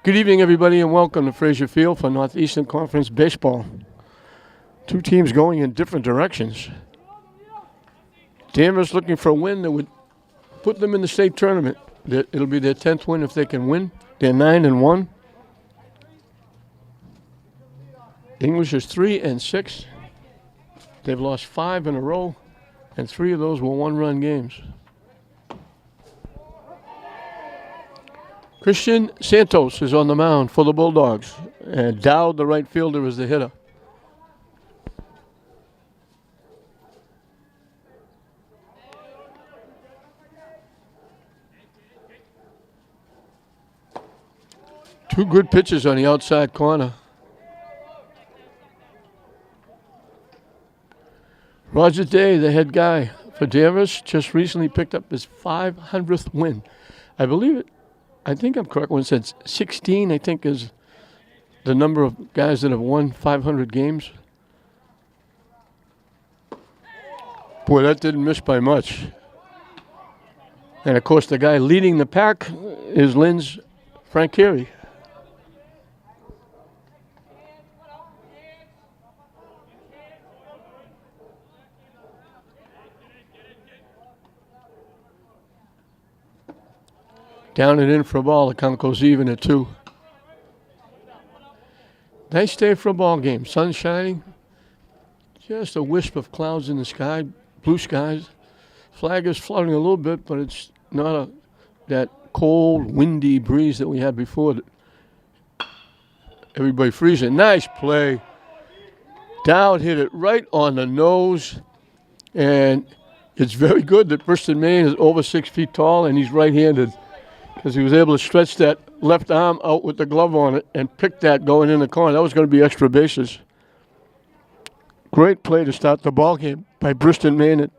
Good evening, everybody, and welcome to Fraser Field for Northeastern Conference Baseball. Two teams going in different directions. Danvers looking for a win that would put them in the state tournament. It'll be their 10th win if they can win. They're 9-1. English is 3-6. They've lost 5 in a row, and 3 of those were one-run games. Christian Santos is on the mound for the Bulldogs, and Dowd, the right fielder, is the hitter. Two good pitches on the outside corner. Roger Day, the head guy for Danvers, just recently picked up his 500th win. I think I'm correct when it says 16, I think, is the number of guys that have won 500 games. Boy, that didn't miss by much. And, of course, the guy leading the pack is Lynn's Frank Carey. Down and in for a ball. The count goes even at 2. Nice day for a ball game. Sun shining. Just a wisp of clouds in the sky. Blue skies. Flag is fluttering a little bit, but it's not that cold, windy breeze that we had before. Everybody freezing. Nice play. Dowd hit it right on the nose. And it's very good that Bristol, Maine is over 6 feet tall, and he's right-handed, because he was able to stretch that left arm out with the glove on it and pick that going in the corner. That was going to be extra bases. Great play to start the ball game by Bristol, Maine.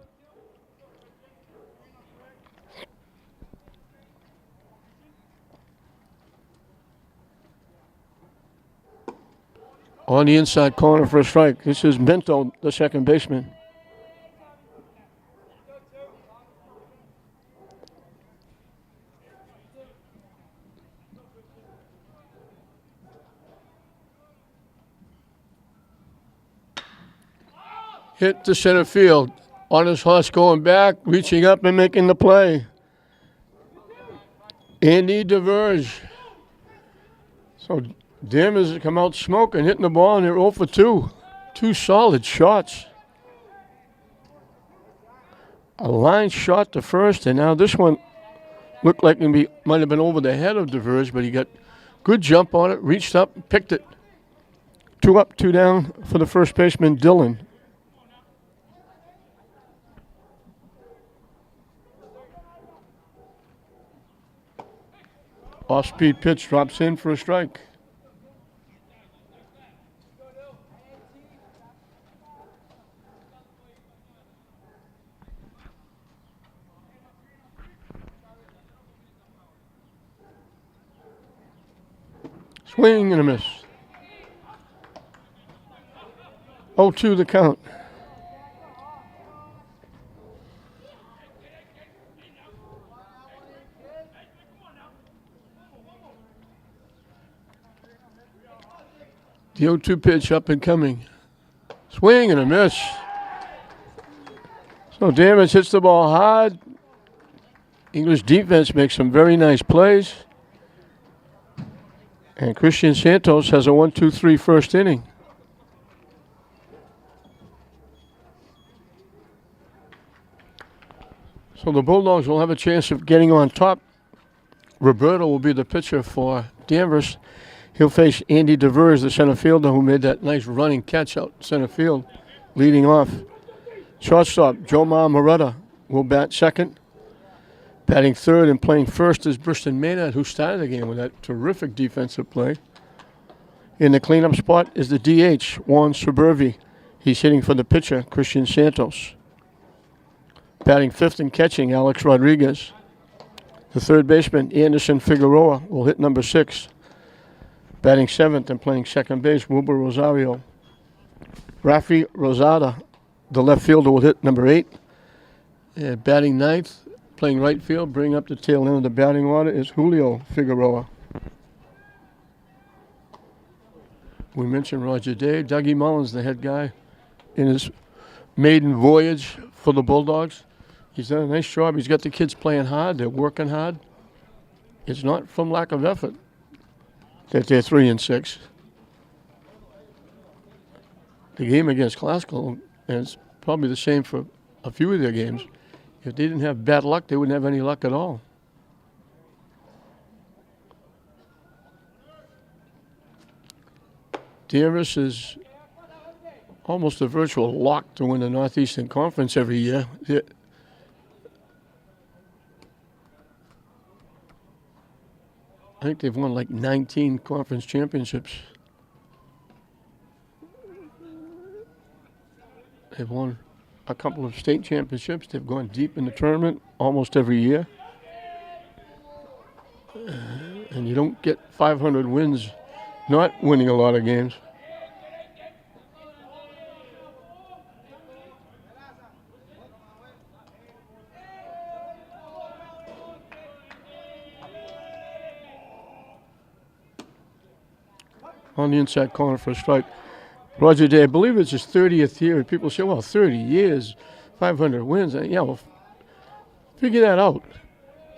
On the inside corner for a strike. This is Bento, the second baseman. Hit to center field. On his horse going back, reaching up and making the play. Andy DeVerge. So Danvers has come out smoking, hitting the ball, and they're 0 for 2. 2 solid shots. A line shot to first, and now this one looked like it might have been over the head of DeVerge, but he got good jump on it, reached up, picked it. 2 up, 2 down for the first baseman, Dylan. Off-speed pitch drops in for a strike. Swing and a miss. 0-2 the count. The 0-2 pitch up and coming. Swing and a miss. So Danvers hits the ball hard. English defense makes some very nice plays. And Christian Santos has a 1-2-3 first inning. So the Bulldogs will have a chance of getting on top. Roberto will be the pitcher for Danvers. He'll face Andy DeVerge, the center fielder, who made that nice running catch out center field, leading off. Shortstop, Jomar Moretta, will bat second. Batting third and playing first is Bristol Maynard, who started the game with that terrific defensive play. In the cleanup spot is the DH, Juan Suburvi. He's hitting for the pitcher, Christian Santos. Batting fifth and catching, Alex Rodriguez. The third baseman, Anderson Figueroa, will hit number 6. Batting seventh and playing second base, Wilbur Rosario. Rafi Rosada, the left fielder, will hit number 8. Batting ninth, playing right field, bringing up the tail end of the batting order, is Julio Figueroa. We mentioned Roger Day. Dougie Mullins, the head guy, in his maiden voyage for the Bulldogs. He's done a nice job. He's got the kids playing hard. They're working hard. It's not from lack of effort that they're 3-6. The game against Glasgow, and it's probably the same for a few of their games, if they didn't have bad luck, they wouldn't have any luck at all. Danvers is almost a virtual lock to win the Northeastern Conference every year. I think they've won like 19 conference championships. They've won a couple of state championships. They've gone deep in the tournament almost every year. And you don't get 500 wins not winning a lot of games. On the inside corner for a strike. Roger Day, I believe it's his 30th year. People say, well, 30 years, 500 wins. Yeah, well, figure that out.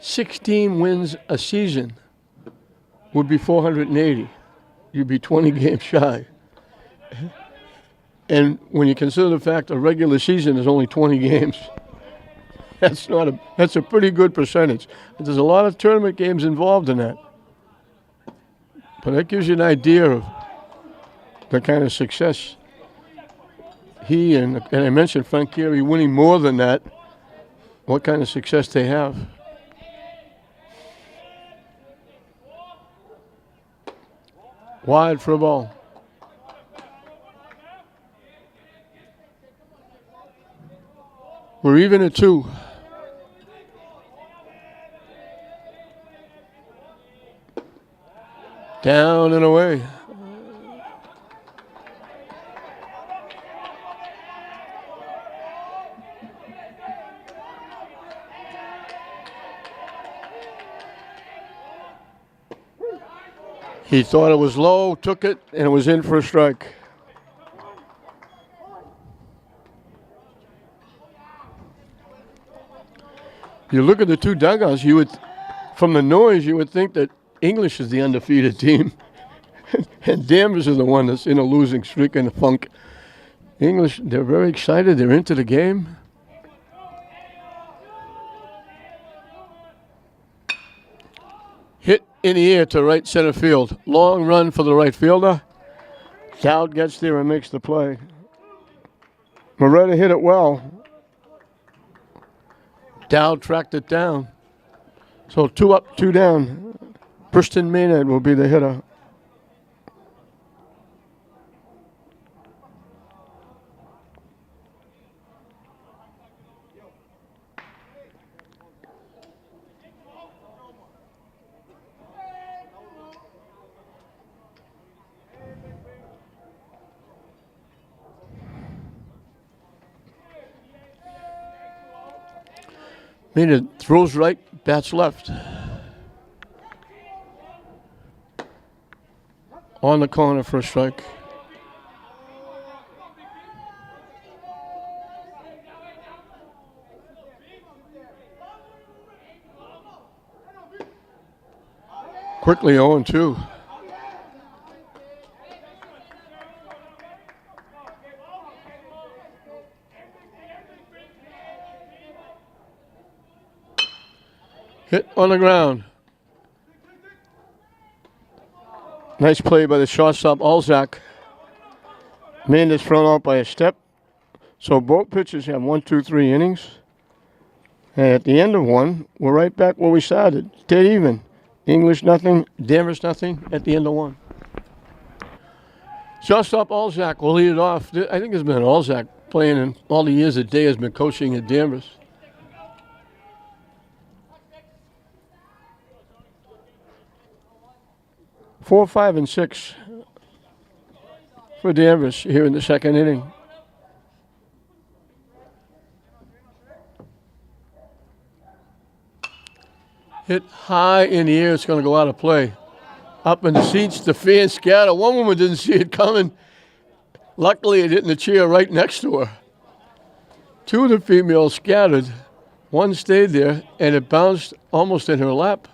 16 wins a season would be 480. You'd be 20 games shy. And when you consider the fact a regular season is only 20 games, that's a pretty good percentage. There's a lot of tournament games involved in that. But that gives you an idea of the kind of success he and I mentioned Frank Gehry winning more than that, what kind of success they have. Wide for a ball. We're even at 2. Down and away. He thought it was low, took it, and it was in for a strike. You look at the two dugouts, from the noise, you would think that English is the undefeated team. And Danvers is the one that's in a losing streak and a funk. English, they're very excited. They're into the game. Hit in the air to right center field. Long run for the right fielder. Dowd gets there and makes the play. Moretta hit it well. Dowd tracked it down. So 2 up, 2 down. Preston Maynard will be the hitter. Maynard throws right, bats left. On the corner for a strike. Quickly 0-2. Hit on the ground. Nice play by the shortstop, Alzak. Man is thrown out by a step. So both pitchers have 1, 2, 3 innings. And at the end of one, we're right back where we started. Dead even. English nothing, Danvers nothing at the end of one. Shortstop Alzak will lead it off. I think it's been Alzak playing in all the years that Day has been coaching at Danvers. Four, 5, and 6 for Danvers here in the second inning. Hit high in the air. It's going to go out of play. Up in the seats, the fans scatter. One woman didn't see it coming. Luckily, it hit in the chair right next to her. Two of the females scattered. One stayed there, and it bounced almost in her lap.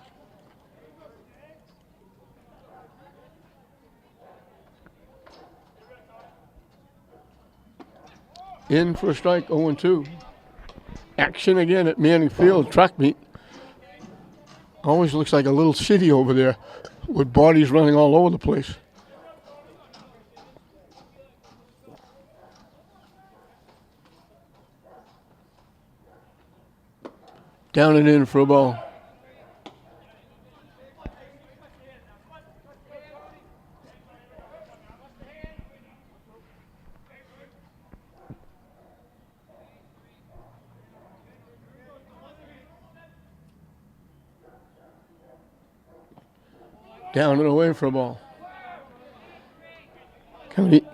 In for a strike, 0-2. Action again at Manning Field, track meet. Always looks like a little city over there with bodies running all over the place. Down and in for a ball. Down and away for a ball.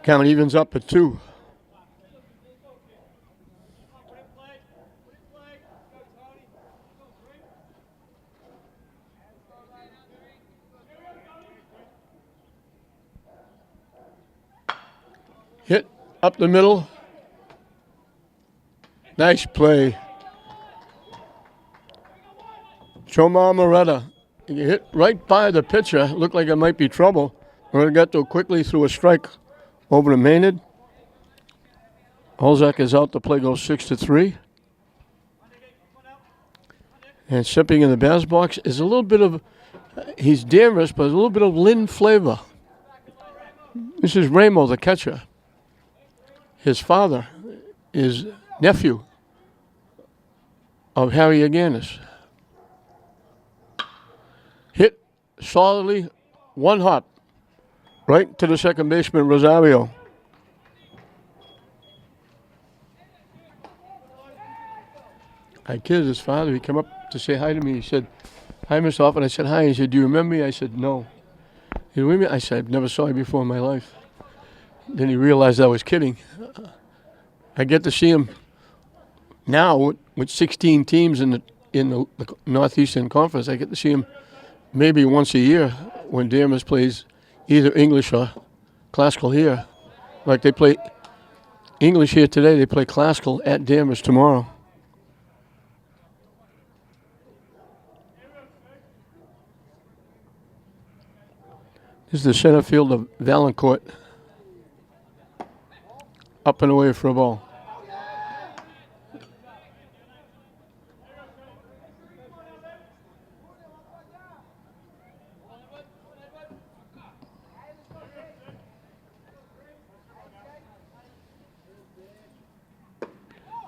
Count evens up at 2. Hit up the middle. Nice play. Chomar Moretta. He hit right by the pitcher. Looked like it might be trouble. Moretta quickly threw a strike over to Maynard. Holzak is out. The play goes 6-3. And sipping in the bass box is a little bit of, he's Danvers, but a little bit of Lynn flavor. This is Ramo, the catcher. His father is nephew of Harry Aganis. Hit solidly, one hop, right to the second baseman, Rosario. I kidded his father. He came up to say hi to me. He said, "Hi, Mr. Hoffman." I said, "Hi." He said, "Do you remember me?" I said, "No." He said, "What do you mean?" I said, "I've never saw you before in my life." Then he realized I was kidding. I get to see him now with 16 teams in the Northeastern Conference. I get to see him maybe once a year when Danvers plays either English or classical here. Like they play English here today, they play classical at Danvers tomorrow. This is the center field of Valancourt. Up and away for a ball.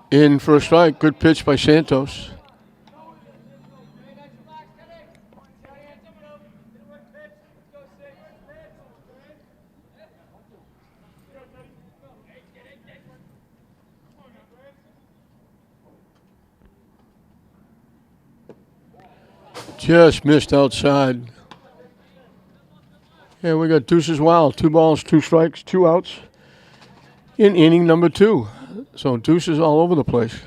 In for a strike. Good pitch by Santos. Just missed outside. Yeah, we got deuces wild. 2 balls, 2 strikes, 2 outs in inning number 2. So deuces all over the place.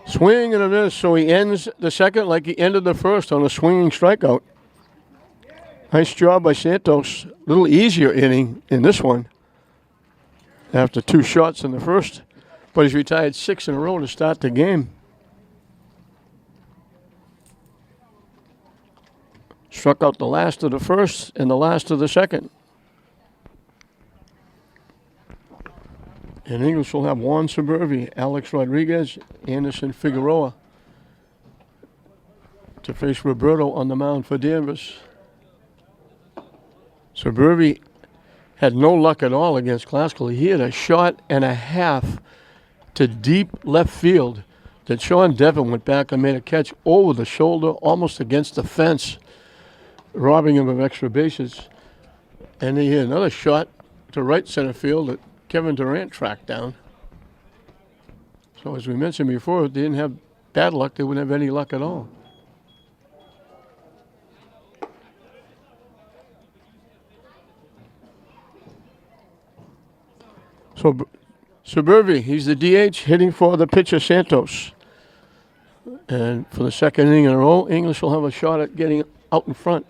Swing and a miss, so he ends the second like he ended the first on a swinging strikeout. Nice job by Santos. A little easier inning in this one after 2 shots in the first, but he's retired 6 in a row to start the game. Struck out the last of the first and the last of the second. And English will have Juan Suburbi, Alex Rodriguez, Anderson Figueroa to face Roberto on the mound for Danvers. Suburbi had no luck at all against Classical. He hit a shot and a half to deep left field that Sean Devon went back and made a catch over the shoulder, almost against the fence, robbing him of extra bases. And he hit another shot to right center field that Kevin Durant tracked down. So as we mentioned before, if they didn't have bad luck, they wouldn't have any luck at all. So Suburbi, he's the DH, hitting for the pitcher Santos. And for the second inning in a row, English will have a shot at getting out in front.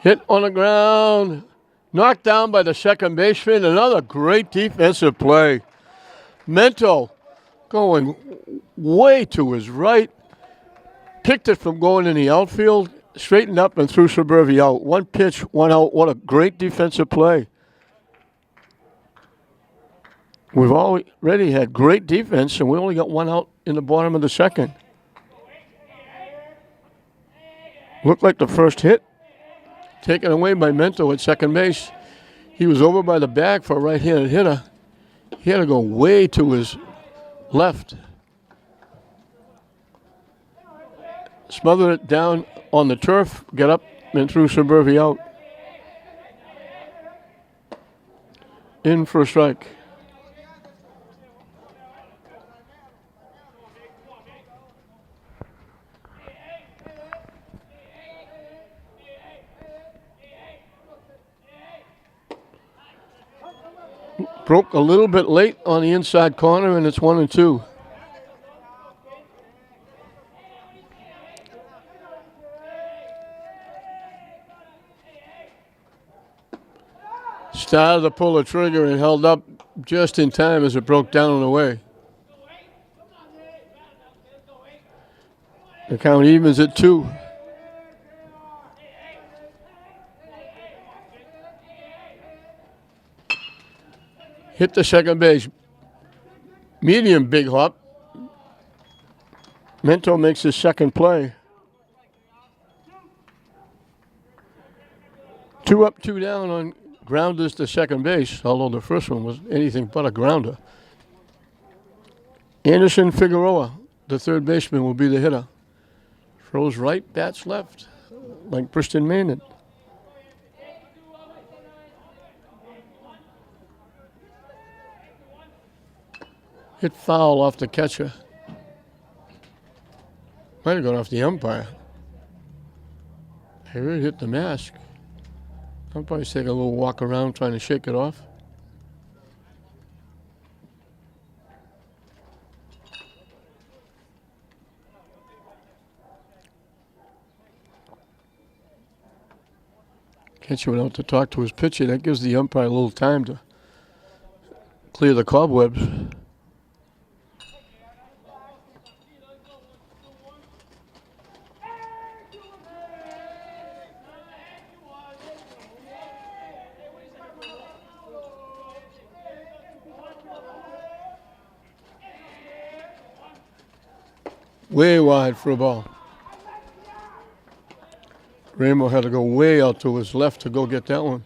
Hit on the ground, knocked down by the second baseman. Another great defensive play. Mento going way to his right, picked it from going in the outfield, straightened up and threw Suburbi out. One pitch, one out. What a great defensive play. We've already had great defense, and we only got one out in the bottom of the second. Looked like the first hit. Taken away by Mento at second base. He was over by the bag for a right-handed hitter. He had to go way to his left. Smothered it down on the turf, got up and threw Suburbi out. In for a strike. Broke a little bit late on the inside corner, and it's 1-2. Started to pull the trigger and held up just in time as it broke down and away. The count evens at 2. Hit the second base. Medium big hop. Mento makes his second play. 2 up, 2 down on grounders to second base, although the first one was anything but a grounder. Anderson Figueroa, the third baseman, will be the hitter. Throws right, bats left, like Briston Manning. Hit foul off the catcher. Might have gone off the umpire. He really hit the mask. Umpire's taking a little walk around trying to shake it off. Catcher went out to talk to his pitcher. That gives the umpire a little time to clear the cobwebs. Way wide for a ball. Ramo had to go way out to his left to go get that one.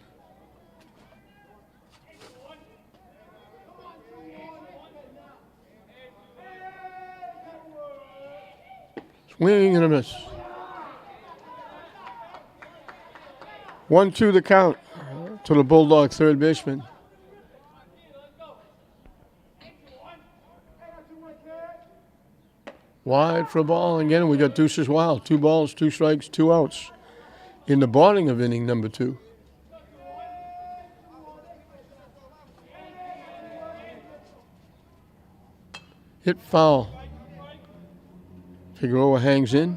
Swing and a miss. 1-2 the count to the Bulldog third baseman. Wide for a ball. Again, we got deuces wild. 2 balls, 2 strikes, 2 outs in the bottom of inning number 2. Hit foul. Figueroa hangs in.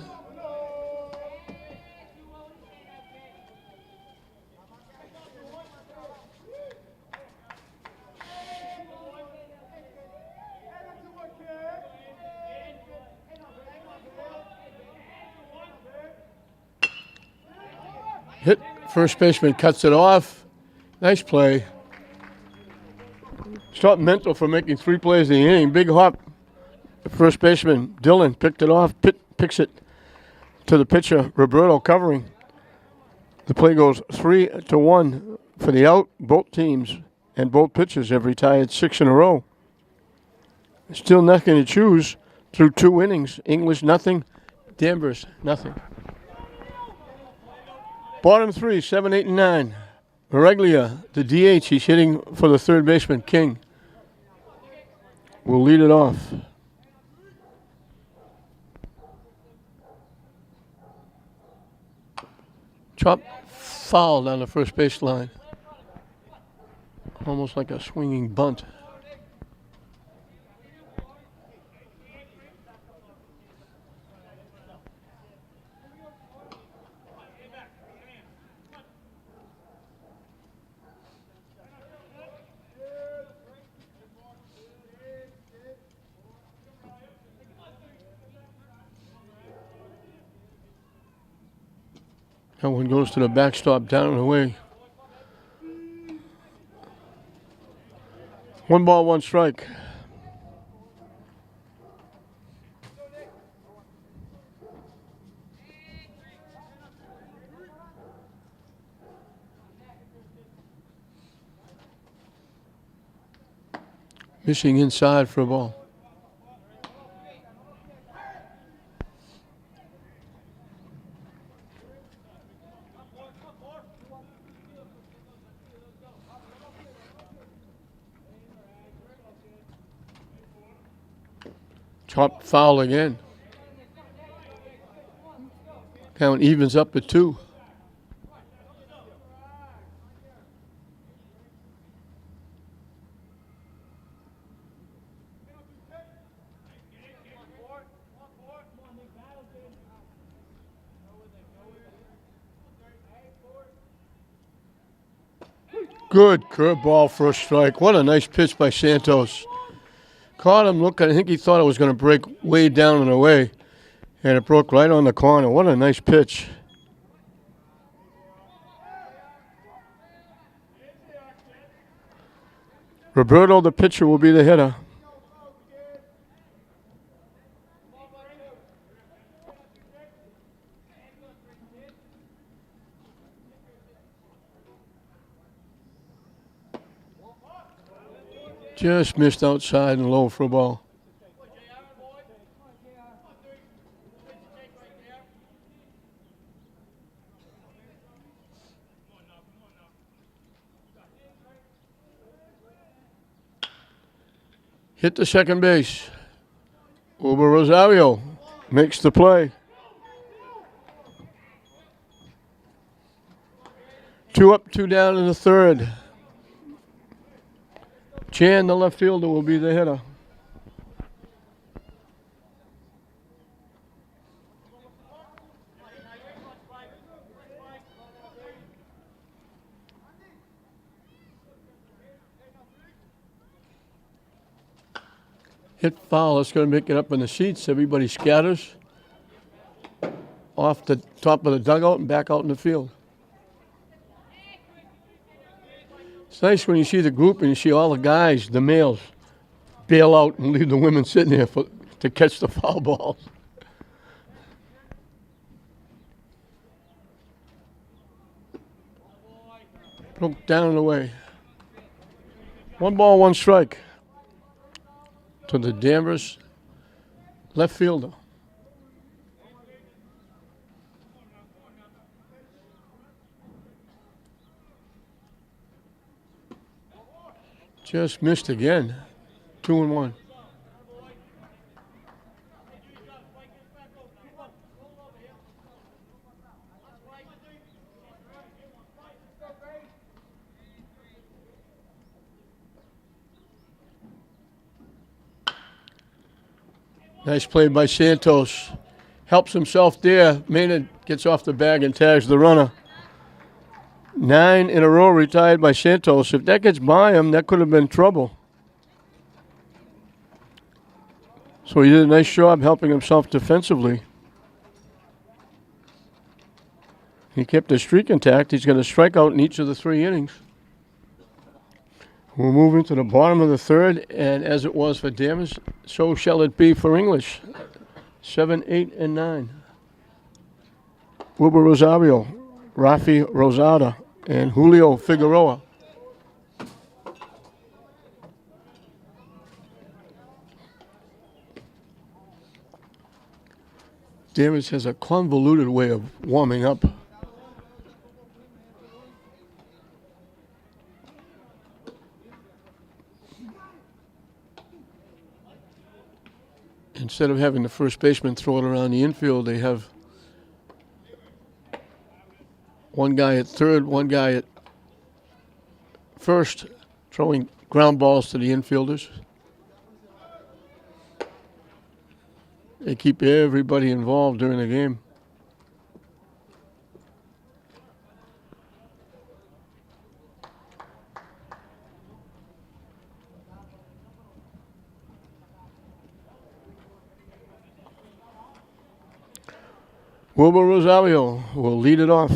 Hit, first baseman cuts it off. Nice play. Stop Mento for making 3 plays in the inning. Big hop. First baseman Dillon picked it off, picks it to the pitcher, Roberto covering. The play goes 3-1 for the out. Both teams and both pitchers have retired 6 in a row. Still nothing to choose through 2 innings. English nothing, Danvers nothing. Bottom 3, 7, 8, and 9. Reglia, the DH, he's hitting for the third baseman, King. Will lead it off. Chop foul down the first base line. Almost like a swinging bunt. That one goes to the backstop, down and away. 1 ball, 1 strike. Missing inside for a ball. Chop foul again. Count evens up at 2. Good curveball for a strike. What a nice pitch by Santos. Caught him looking. I think he thought it was going to break way down and away. And it broke right on the corner. What a nice pitch. Roberto, the pitcher, will be the hitter. Just missed outside and low for a ball. Hit the second base. Uber Rosario makes the play. 2 up, 2 down in the third. Chan, the left fielder, will be the hitter. Hit foul. It's going to make it up in the seats. Everybody scatters off the top of the dugout and back out in the field. It's nice when you see the group and you see all the guys, the males, bail out and leave the women sitting there to catch the foul balls. Broke down and away. 1 ball, 1 strike to the Danvers left fielder. Just missed again. 2-1. Nice play by Santos. Helps himself there. Maynard gets off the bag and tags the runner. 9 in a row retired by Santos. If that gets by him, that could have been trouble. So he did a nice job helping himself defensively. He kept the streak intact. He's got a strikeout in each of the 3 innings. We'll move into the bottom of the third, and as it was for Danvers, so shall it be for English. 7, 8, and 9. Wilbur Rosario, Rafi Rosada, and Julio Figueroa. Danvers has a convoluted way of warming up. Instead of having the first baseman throw it around the infield, they have one guy at third, one guy at first, throwing ground balls to the infielders. They keep everybody involved during the game. Wilbur Rosario will lead it off.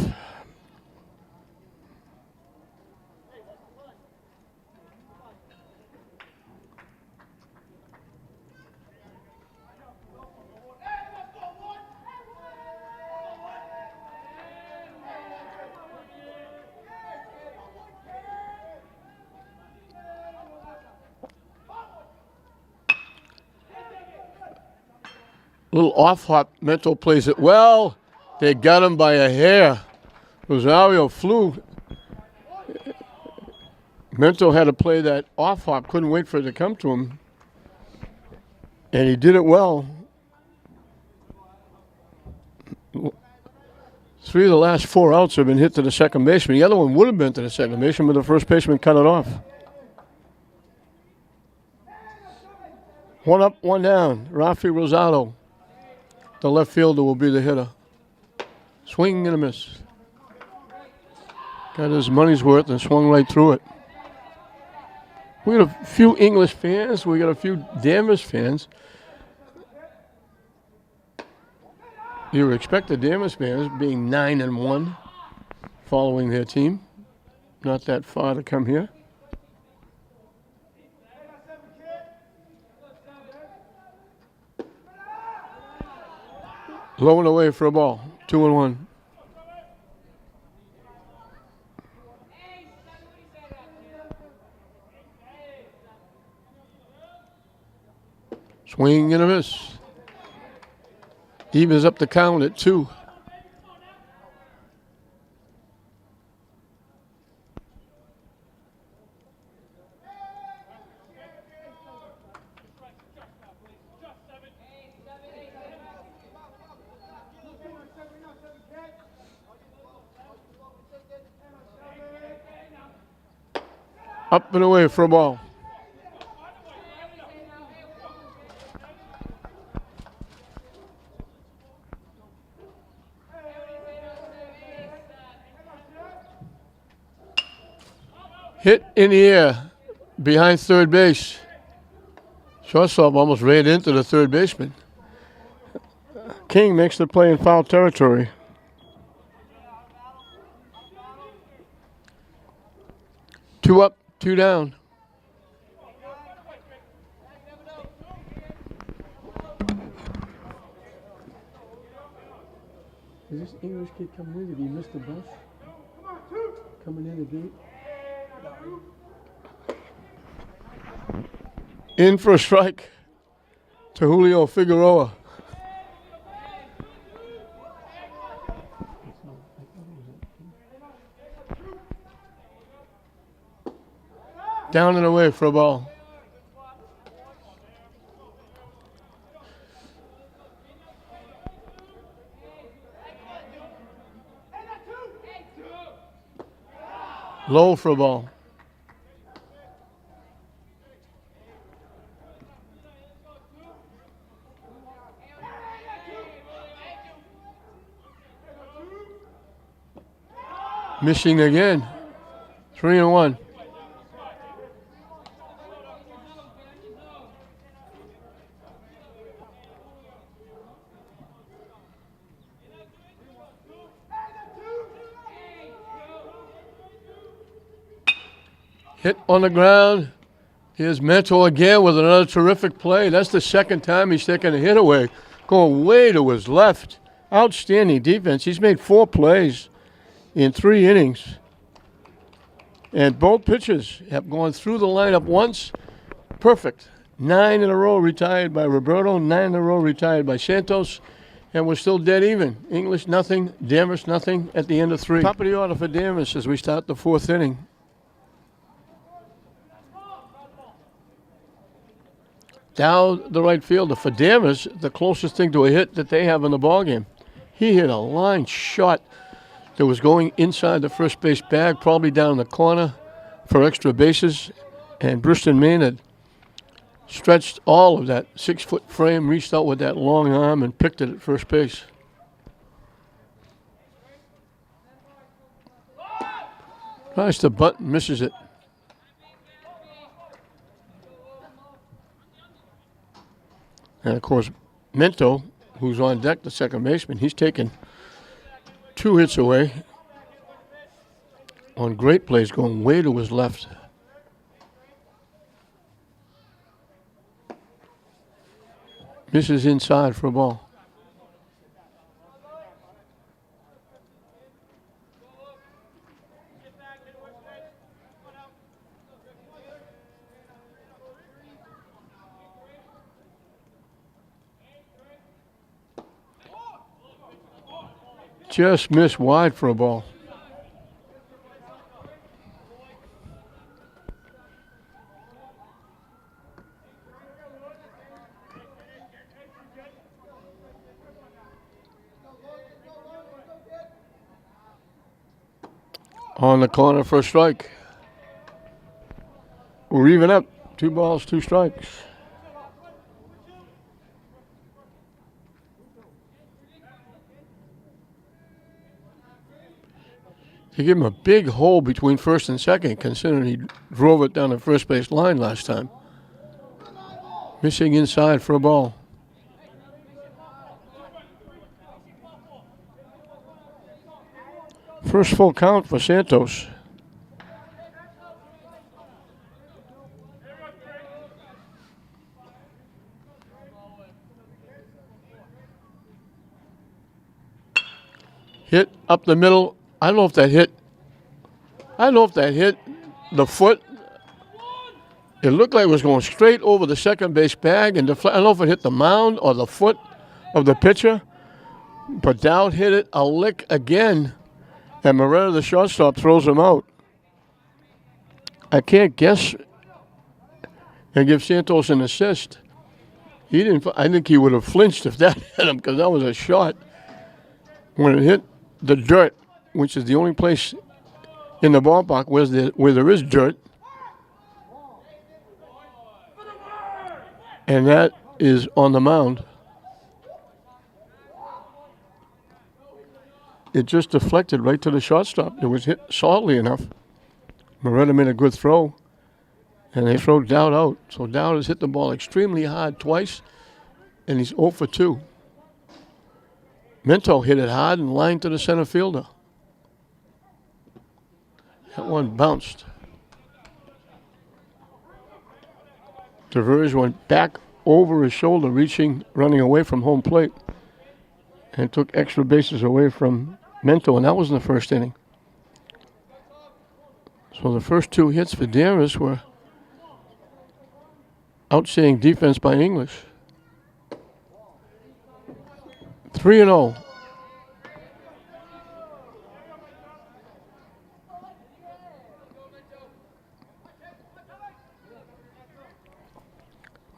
Little off-hop. Mental plays it well. They got him by a hair. Rosario flew. Mental had to play that off-hop. Couldn't wait for it to come to him. And he did it well. 3 of the last 4 outs have been hit to the second baseman. The other one would have been to the second baseman, but the first baseman cut it off. 1 up, 1 down. Rafi Rosado, the left fielder, will be the hitter. Swing and a miss. Got his money's worth and swung right through it. We got a few English fans. We got a few Danvers fans. You would expect the Danvers fans being 9-1 following their team. Not that far to come here. Low and away for a ball. 2-1. Swing and a miss. Evens up the count at 2. Up and away for a ball. Hit in the air behind third base. Shortstop almost ran into the third baseman. King makes the play in foul territory. Two up, 2 down. Is this English kid coming in? Did he miss the bus? Coming in the gate? In for a strike to Julio Figueroa. Down and away for a ball. Low for a ball. Missing again. 3-1. Hit on the ground. Here's Mental again with another terrific play. That's the second time he's taken a hit away. Going way to his left. Outstanding defense. He's made 4 plays in 3 innings. And both pitchers have gone through the lineup once. Perfect. 9 in a row retired by Roberto. 9 in a row retired by Santos. And we're still dead even. English nothing, Danvers nothing at the end of 3. Top of the order for Danvers as we start the 4th inning. Down the right fielder for Danvers, the closest thing to a hit that they have in the ballgame. He hit a line shot that was going inside the first base bag, probably down in the corner for extra bases. And Bristol Maynard stretched all of that 6-foot frame, reached out with that long arm and picked it at first base. Tries to bunt and misses it. And of course, Minto, who's on deck, the second baseman, he's taken 2 hits away on great plays going way to his left. Misses inside for a ball. Just missed wide for a ball. On the corner for a strike. We're even up. 2 balls, 2 strikes. He gave him a big hole between first and second, considering he drove it down the first base line last time. Missing inside for a ball. First full count for Santos. Hit up the middle. I don't know if that hit the foot. It looked like it was going straight over the second base bag, and I don't know if it hit the mound or the foot of the pitcher, but Dowd hit it a lick again, and Moretta, the shortstop, throws him out. I can't guess and give Santos an assist. He didn't. I think he would have flinched if that hit him, because that was a shot. When it hit the dirt, which is the only place in the ballpark where there is dirt, and that is on the mound. It just deflected right to the shortstop. It was hit solidly enough. Moretta made a good throw, and they throw Dowd out. So Dowd has hit the ball extremely hard twice, and he's 0 for 2. Minto hit it hard and lined to the center fielder. That one bounced. Danvers went back over his shoulder, running away from home plate, and took extra bases away from Minto, and that was in the first inning. So the first 2 hits for Danvers were outstanding defense by English. 3-0.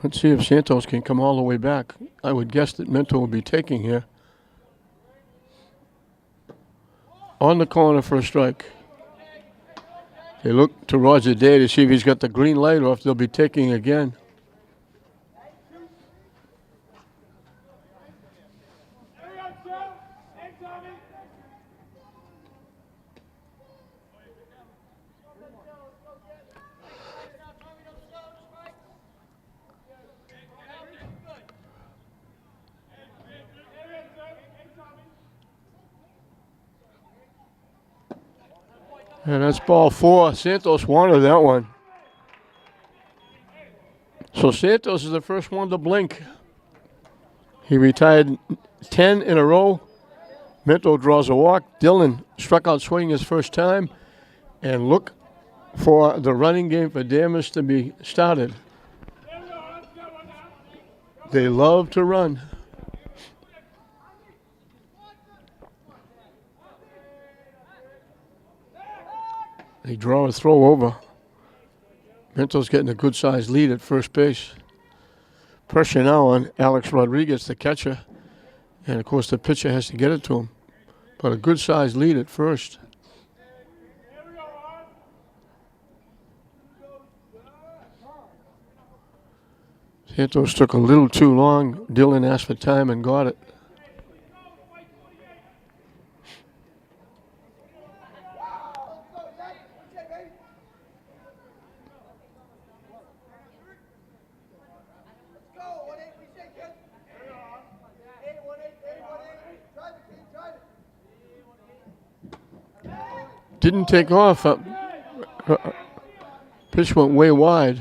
Let's see if Santos can come all the way back. I would guess that Minto will be taking here. On the corner for a strike. They look to Roger Day to see if he's got the green light or if they'll be taking again. And that's ball 4. Santos wanted that one. So Santos is the first one to blink. He retired 10 in a row. Minto draws a walk. Dillon struck out swinging his first time. And look for the running game for Danvers to be started. They love to run. They draw a throw over. Mento's getting a good-sized lead at first base. Pressure now on Alex Rodriguez, the catcher. And, of course, the pitcher has to get it to him. But a good-sized lead at first. Santos took a little too long. Dylan asked for time and got it. Didn't take off. Pitch went way wide.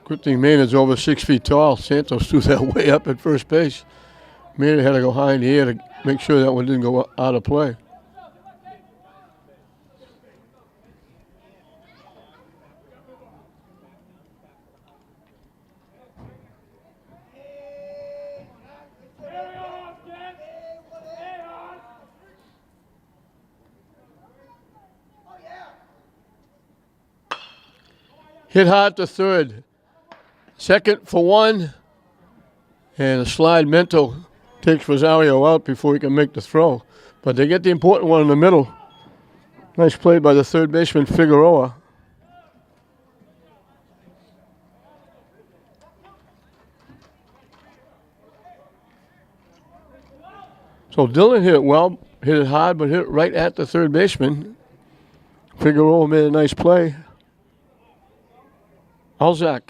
Good thing Maynard's over 6 feet tall. Santos threw that way up at first base. Maynard had to go high in the air to make sure that one didn't go out of play. Hit hard to third. Second for one. And a slide. Mento takes Rosario out before he can make the throw. But they get the important one in the middle. Nice play by the third baseman, Figueroa. So Dylan hit it well. Hit it hard, but hit it right at the third baseman. Figueroa made a nice play. Alzak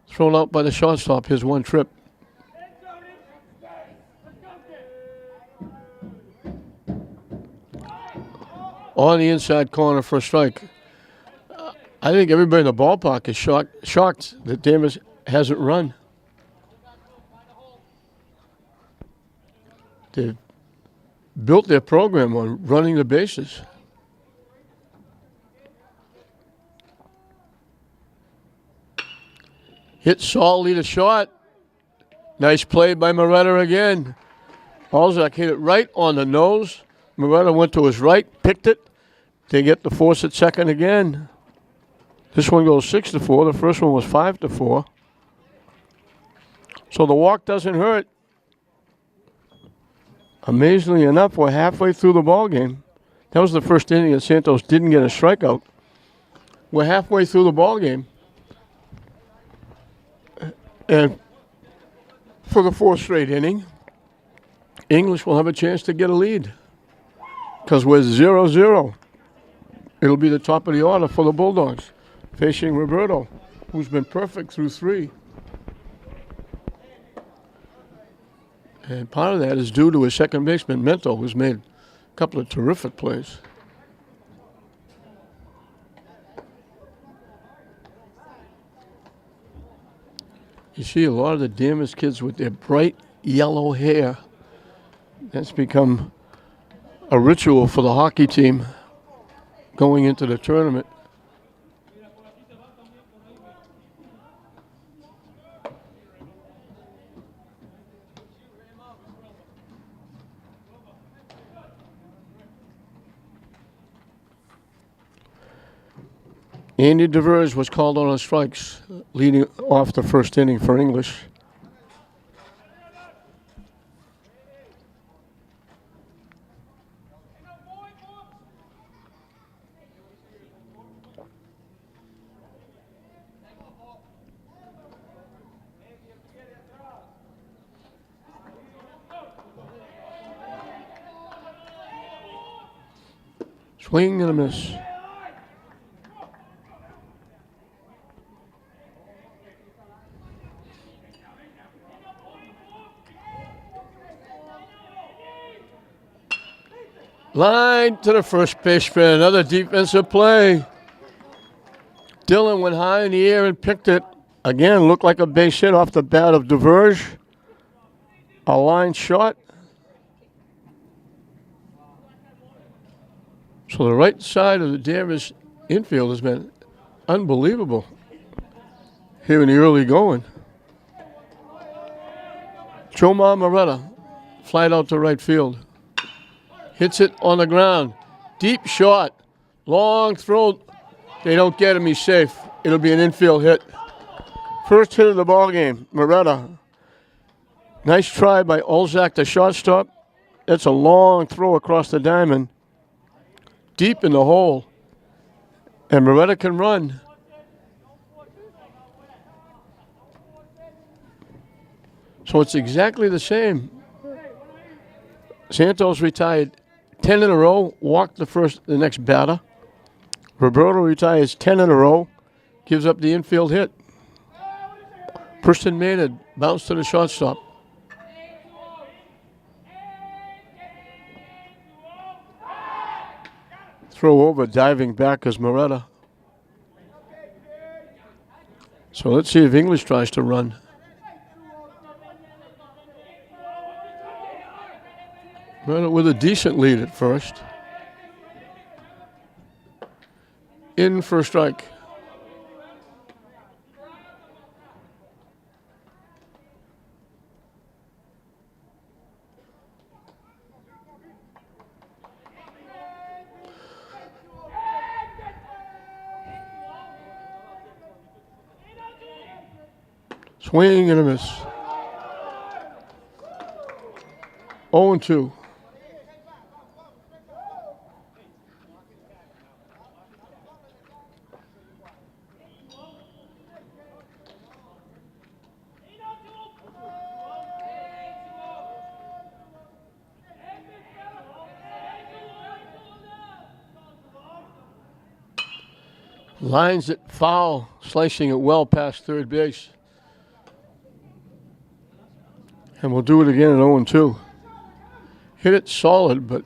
thrown out by the shortstop, his one trip. On the inside corner for a strike. I think everybody in the ballpark is shocked that Danvers hasn't run. They've built their program on running the bases. Hit solidly to short. Nice play by Moretta again. Alzak hit it right on the nose. Moretta went to his right, picked it. They get the force at second again. This one goes 6-4. The first one was 5-4. So the walk doesn't hurt. Amazingly enough, we're halfway through the ball game. That was the first inning that Santos didn't get a strikeout. We're halfway through the ball game. And for the fourth straight inning, English will have a chance to get a lead because we're 0-0. It'll be the top of the order for the Bulldogs, facing Roberto, who's been perfect through 3. And part of that is due to his second baseman, Mento, who's made a couple of terrific plays. You see a lot of the Danvers kids with their bright yellow hair. That's become a ritual for the hockey team going into the tournament. Andy Danvers was called on strikes, leading off the first inning for English. Swing and a miss. Line to the first baseman, another defensive play. Dylan went high in the air and picked it. Again, looked like a base hit off the bat of Danvers. A line shot. So the right side of the Danvers infield has been unbelievable here in the early going. Jomar Moretta, flight out to right field. Hits it on the ground. Deep shot. Long throw. They don't get him. He's safe. It'll be an infield hit. First hit of the ball game, Moretta. Nice try by Olzak, the shortstop. That's a long throw across the diamond. Deep in the hole. And Moretta can run. So it's exactly the same. Santos retired 10 in a row, walked the next batter. Roberto retires 10 in a row, gives up the infield hit. Preston Maynard bounced to the shortstop. Throw over, diving back is Moretta. So let's see if English tries to run. Moretta with a decent lead at first. In for a strike. Swing and a miss. 0-2. Lines it foul, slicing it well past third base. And we'll do it again at 0-2. Hit it solid, but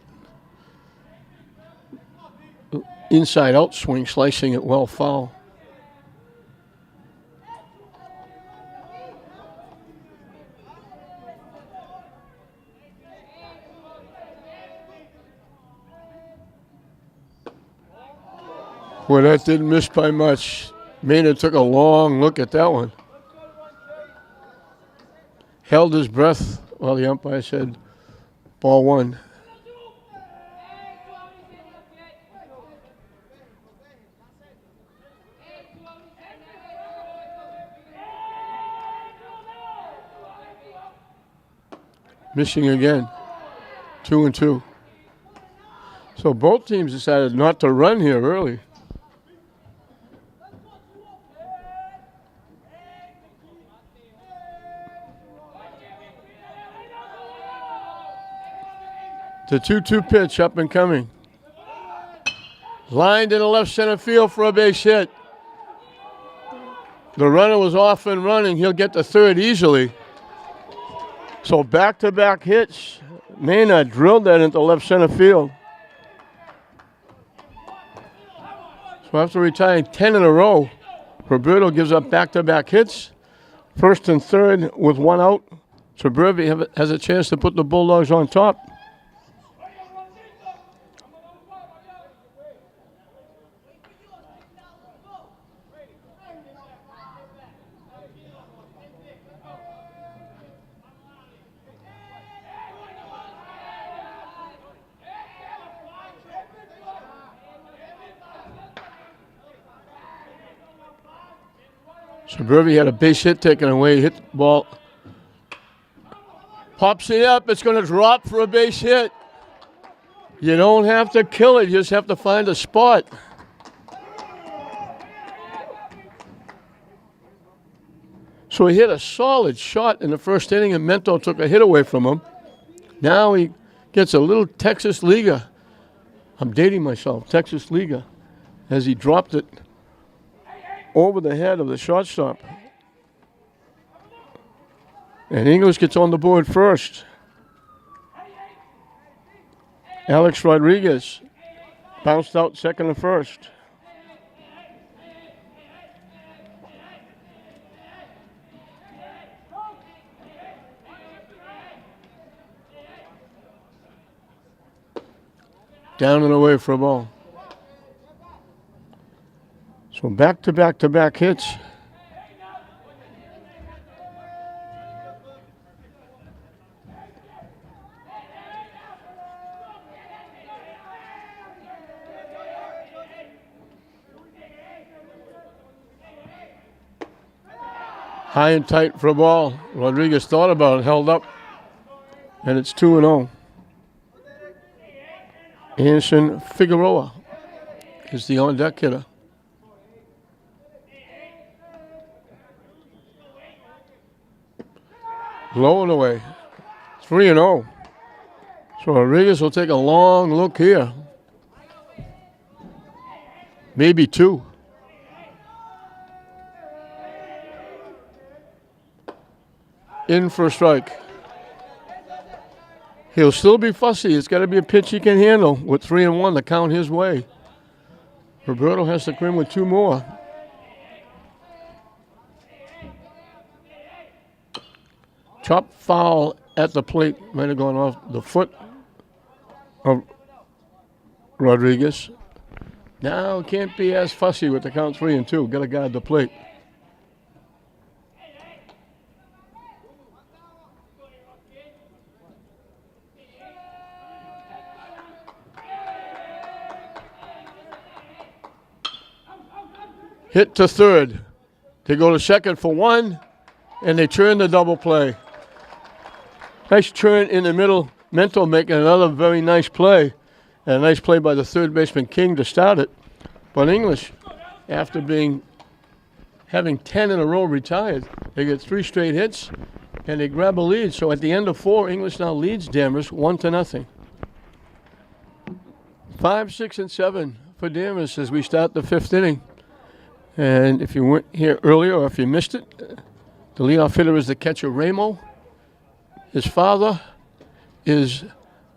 inside out swing, slicing it well foul. Well, that didn't miss by much. Maynard took a long look at that one. Held his breath while the umpire said, ball one. Missing again. 2-2. So both teams decided not to run here early. The 2-2 pitch up and coming. Lined in the left center field for a base hit. The runner was off and running. He'll get to third easily. So back-to-back hits. Maynard drilled that into left center field. So after retiring 10 in a row, Roberto gives up back-to-back hits. First and third with one out. So Burby has a chance to put the Bulldogs on top. So Burby had a base hit taken away, hit the ball. Pops it up, it's going to drop for a base hit. You don't have to kill it, you just have to find a spot. So he hit a solid shot in the first inning, and Mento took a hit away from him. Now he gets a little Texas Liga. I'm dating myself, Texas Liga, as he dropped it over the head of the shortstop. And English gets on the board first. Alex Rodriguez bounced out second and first. Down and away for a ball. So back-to-back-to-back hits. High and tight for a ball. Rodriguez thought about it, held up, and it's 2-0. Anderson Figueroa is the on-deck hitter. Low and away. 3-0. So Rodriguez will take a long look here. Maybe 2. In for a strike. He'll still be fussy. It's got to be a pitch he can handle with 3-1 to count his way. Roberto has to come in with 2 more. Chop foul at the plate. Might have gone off the foot of Rodriguez. Now can't be as fussy with the count 3-2. Got to guard the plate. Hit to third. They go to second for 1, and they turn the double play. Nice turn in the middle. Mento making another very nice play. And a nice play by the third baseman King to start it. But English, after having 10 in a row retired, they get 3 straight hits, and they grab a lead. So at the end of 4, English now leads Danvers 1-0. 5, 6, and 7 for Danvers as we start the 5th inning. And if you weren't here earlier or if you missed it, the leadoff hitter is the catcher, Ramo. His father is,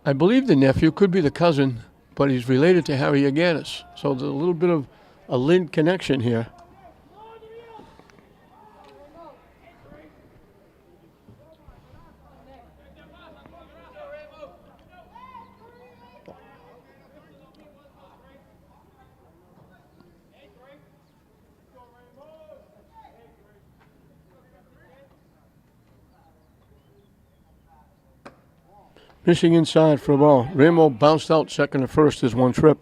I believe, the nephew, could be the cousin, but he's related to Harry Aganis. So there's a little bit of a Lynn connection here. Missing inside for a ball. Ramo bounced out second to first is 1 trip.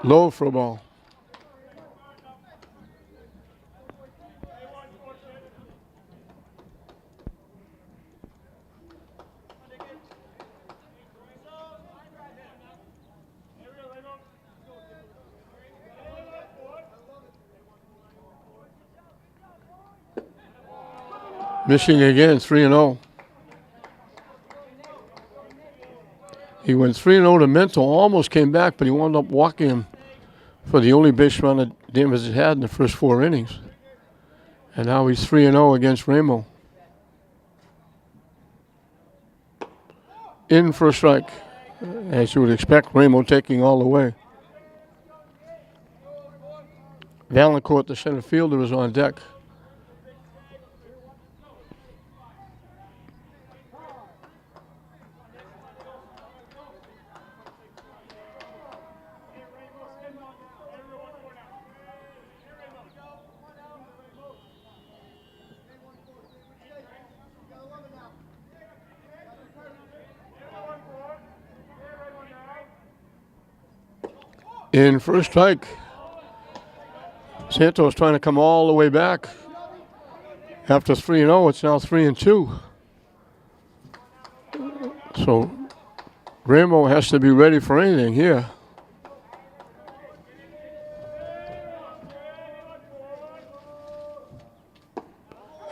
Low for a ball. Missing again, 3-0. He went 3-0 to Mento, almost came back, but he wound up walking him for the only base run that Danvers has had in the first 4 innings. And now he's 3-0 against Ramo. In for a strike. As you would expect, Ramo taking all the way. Valancourt, the center fielder, is on deck. In for a strike. Santos trying to come all the way back. After 3-0, it's now 3-2. So Ramo has to be ready for anything here.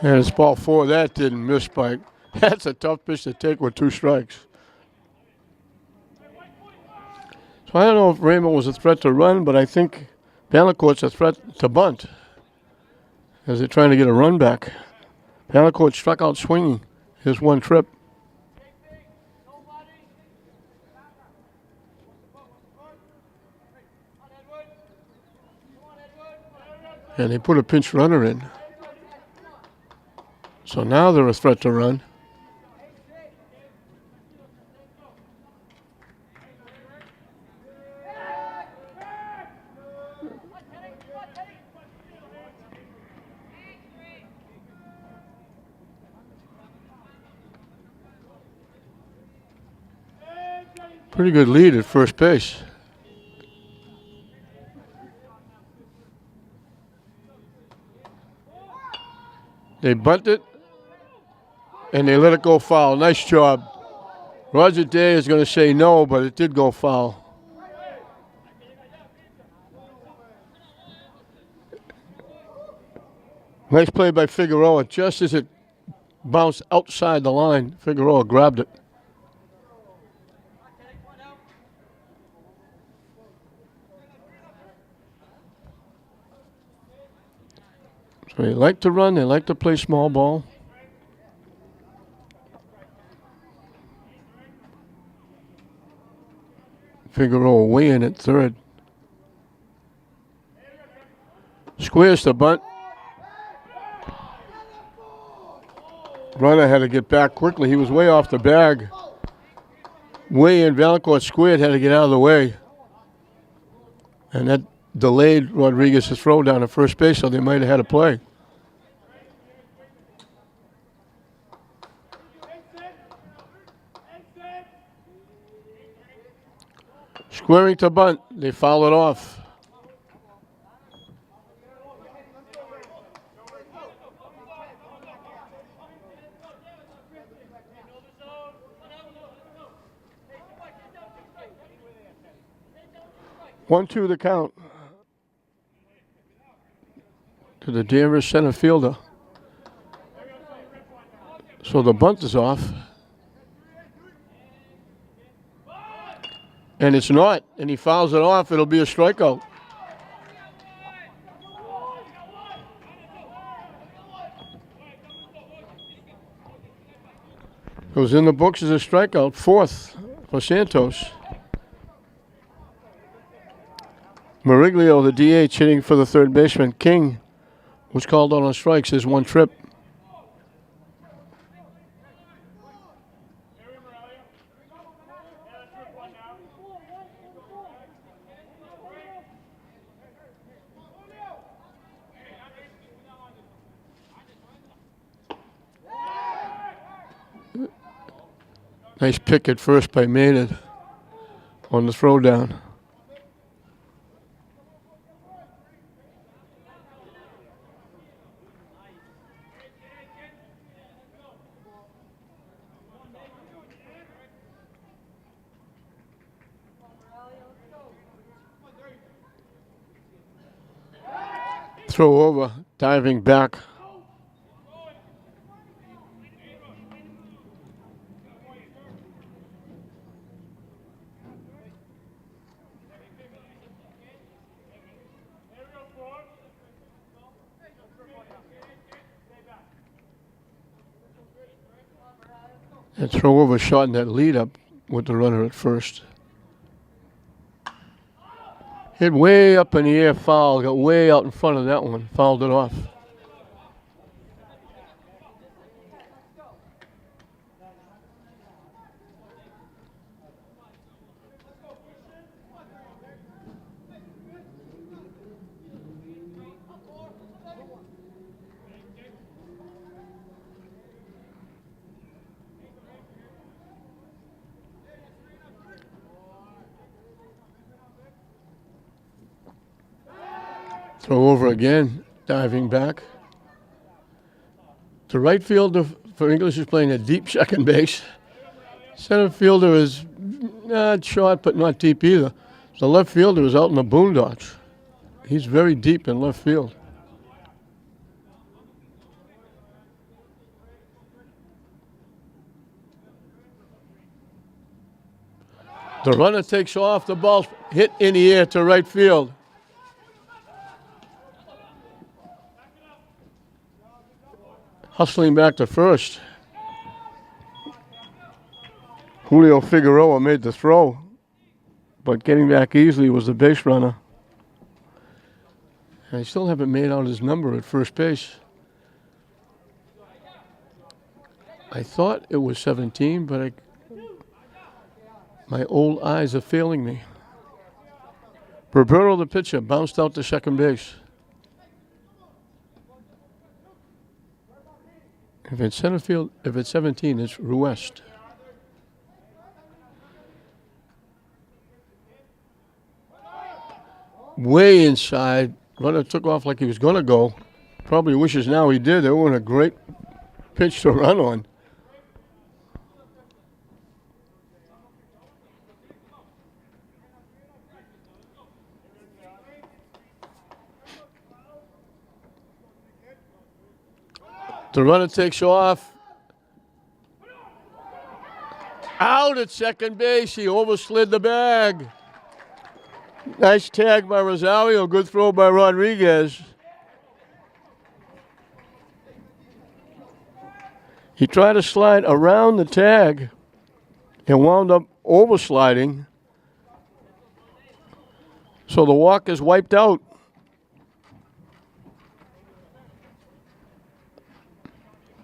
And it's ball 4. That didn't miss, Spike. That's a tough pitch to take with 2 strikes. So I don't know if Ramo was a threat to run, but I think Valancourt's a threat to bunt as they're trying to get a run back. Valancourt struck out swinging his 1 trip. And they put a pinch runner in. So now they're a threat to run. Pretty good lead at first base. They bunt it, and they let it go foul. Nice job. Roger Day is going to say no, but it did go foul. Nice play by Figueroa. Just as it bounced outside the line, Figueroa grabbed it. So they like to run. They like to play small ball. Figueroa way in at third. Squares the bunt. Runner had to get back quickly. He was way off the bag. Way in. Valancourt squared, had to get out of the way. And that delayed Rodriguez's throw down to first base, so they might have had a play. Squaring to bunt. They foul it off. One, two, the count to the Danvers center fielder. So the bunt is off. And it's not, and he fouls it off. It'll be a strikeout. Goes in the books as a strikeout, fourth for Santos. Mariglio, the DH, hitting for the third baseman. King was called out on strikes. His one trip. Nice pick at first by Maynard on the throwdown. Throw over, diving back. And throw over shot in that lead up with the runner at first. Hit way up in the air, foul. Got way out in front of that one. Fouled it off. Throw over again, diving back. The right fielder for English is playing a deep second base. Center fielder is not short, but not deep either. The left fielder is out in the boondocks. He's very deep in left field. The runner takes off. The ball's hit in the air to right field. Hustling back to first. Julio Figueroa made the throw, but getting back easily was the base runner. I still haven't made out his number at first base. I thought it was 17, but my old eyes are failing me. Roberto, the pitcher, bounced out to second base. If it's center field, if it's 17, it's Ruest. Way inside. Runner took off like he was going to go. Probably wishes now he did. They were a great pitch to run on. The runner takes off. Out at second base. He overslid the bag. Nice tag by Rosario. Good throw by Rodriguez. He tried to slide around the tag and wound up oversliding. So the walk is wiped out.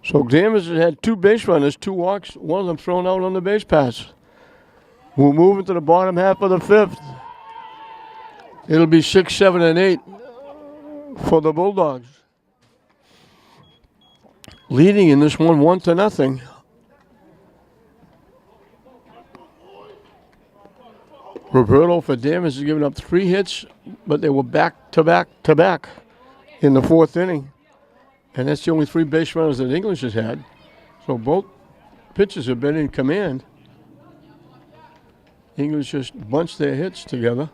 So Danvers had two base runners, two walks, one of them thrown out on the base pass. We'll move into the bottom half of the fifth. It'll be 6, 7, and 8 for the Bulldogs. Leading in this one 1-0. Roberto for Danvers has given up 3 hits, but they were back to back in the 4th inning. And that's the only 3 base runners that English has had. So both pitchers have been in command. English just bunched their hits together.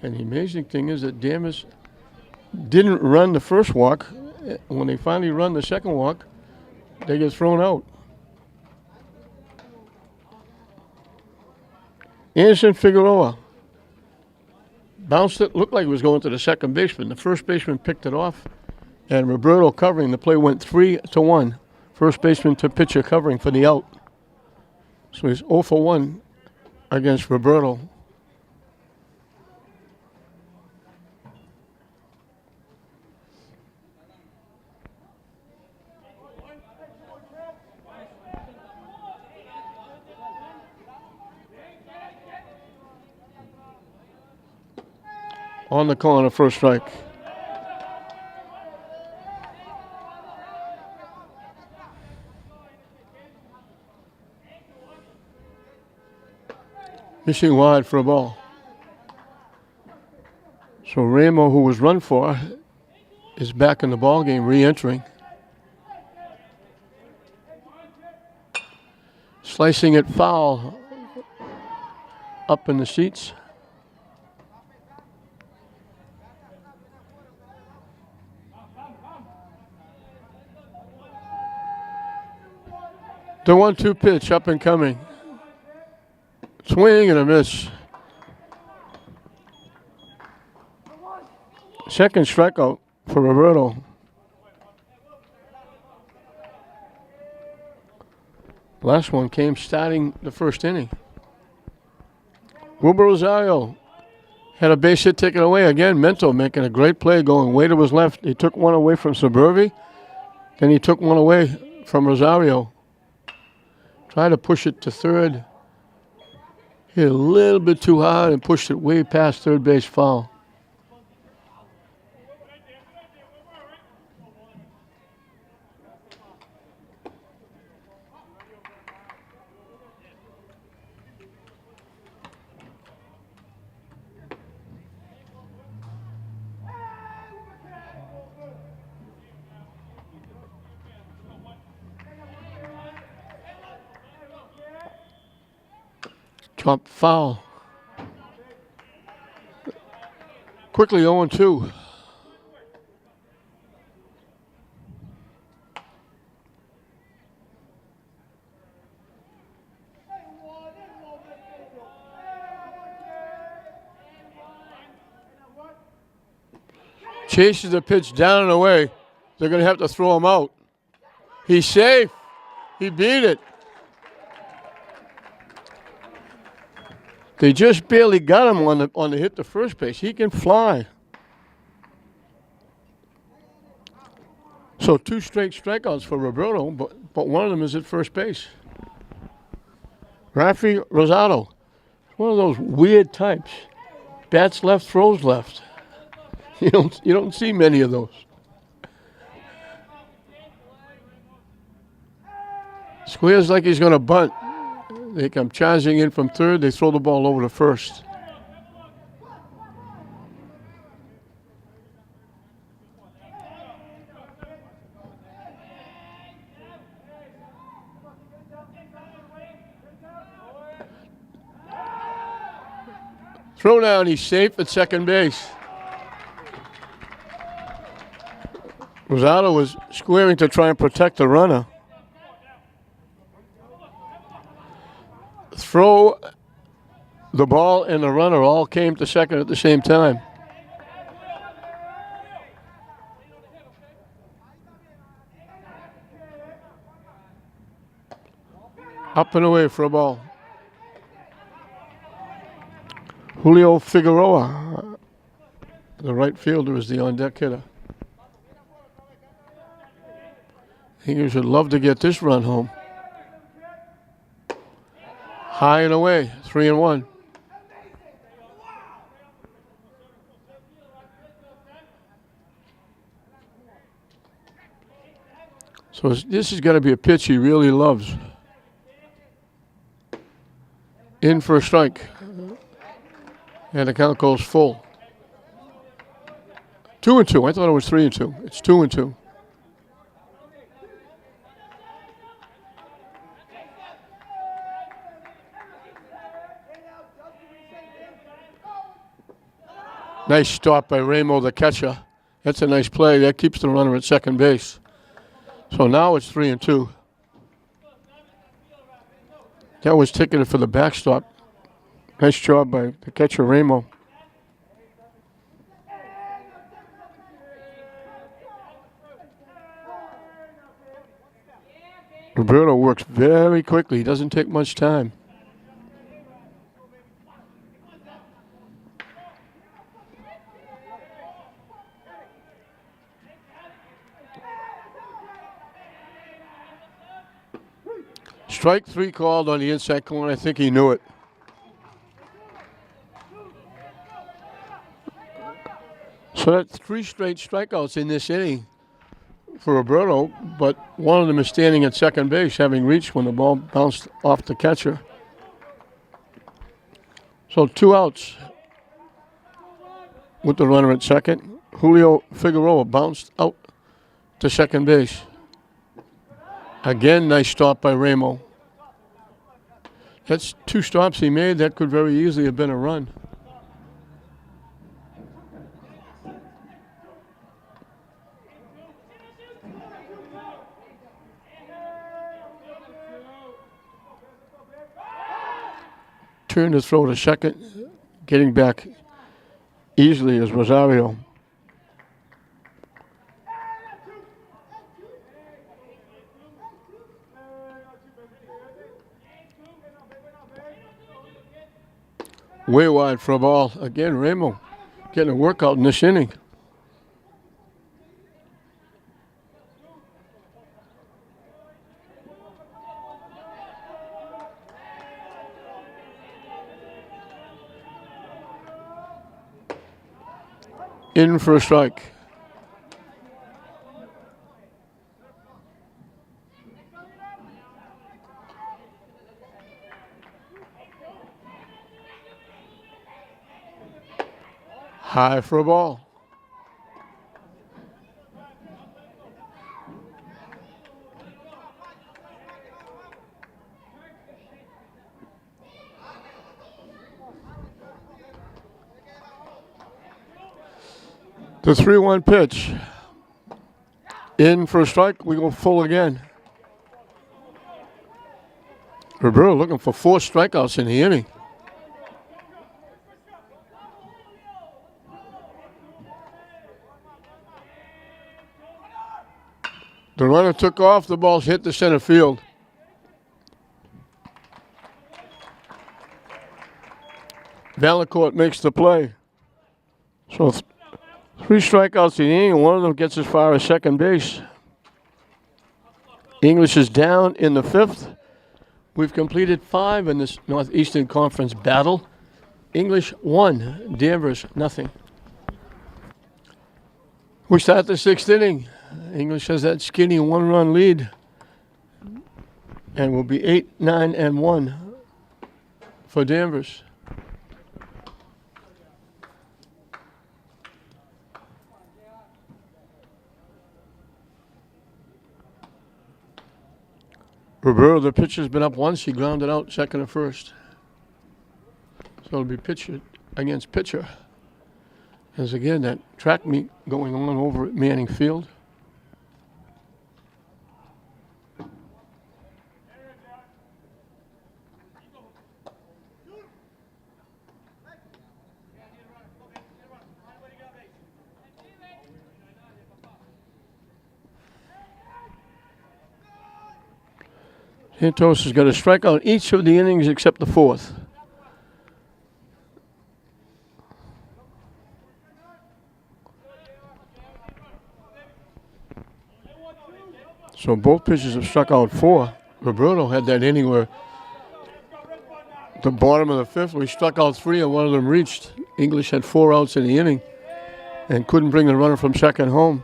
And the amazing thing is that Danvers didn't run the first walk. When they finally run the second walk, they get thrown out. Anderson Figueroa bounced it, looked like it was going to the second baseman. The first baseman picked it off, and Roberto covering. The play went 3-1. First baseman to pitcher covering for the out. So he's 0 for 1 against Roberto. On the corner, first strike. Missing wide for a ball. So Ramo, who was run for, is back in the ball game, re-entering. Slicing it foul up in the seats. The 1-2 pitch up and coming. Swing and a miss. Second strikeout for Roberto. Last one came starting the first inning. Wilbur Rosario had a base hit taken away. Again, Mento making a great play going way to his left. He took one away from Suburbi. Then he took one away from Rosario. Tried to push it to third. Hit a little bit too hard and pushed it way past third base foul. Top foul. Quickly 0-2. Chases the pitch down and away. They're going to have to throw him out. He's safe. He beat it. They just barely got him on the hit to first base. He can fly. So 2 straight strikeouts for Roberto, but one of them is at first base. Rafi Rosado, one of those weird types. Bats left, throws left. You don't see many of those. Squares like he's going to bunt. They come charging in from third. They throw the ball over to first. Throw down. He's safe at second base. Rosado was squaring to try and protect the runner. Throw, the ball, and the runner all came to second at the same time. Up and away for a ball. Julio Figueroa, the right fielder, is the on-deck hitter. He should love to get this run home. High and away, 3-1. So this is going to be a pitch he really loves. In for a strike. And the count goes full. 2-2. I thought it was 3-2. It's 2-2. Nice stop by Ramo, the catcher. That's a nice play. That keeps the runner at second base. So now it's 3-2. That was ticketed for the backstop. Nice job by the catcher, Ramo. Roberto works very quickly. He doesn't take much time. Strike 3 called on the inside corner. I think he knew it. So that's 3 straight strikeouts in this inning for Roberto, but one of them is standing at second base, having reached when the ball bounced off the catcher. So 2 outs with the runner at second. Julio Figueroa bounced out to second base. Again, nice stop by Ramo. That's 2 stops he made. That could very easily have been a run. Turn to throw to second. Getting back easily is Rosario. Way wide for a ball. Again, Ramo getting a workout in this inning. In for a strike. High for a ball. The 3-1 pitch. In for a strike. We go full again. Roberto looking for 4 strikeouts in the inning. The runner took off. The ball's hit the center field. Valancourt makes the play. So 3 strikeouts in the inning, and one of them gets as far as second base. English is down in the 5th. We've completed 5 in this Northeastern Conference battle. English 1, Danvers nothing. We start the 6th inning. English has that skinny 1-run lead. And will be 8-9-1 for Danvers. Roberto, the pitcher's been up once. He grounded out second and first. So it'll be pitcher against pitcher. There's again that track meet going on over at Manning Field. Santos has got a strikeout each of the innings except the 4th. So both pitchers have struck out 4. Roberto had that inning where the bottom of the 5th, we struck out 3 and one of them reached. English had 4 outs in the inning and couldn't bring the runner from second home.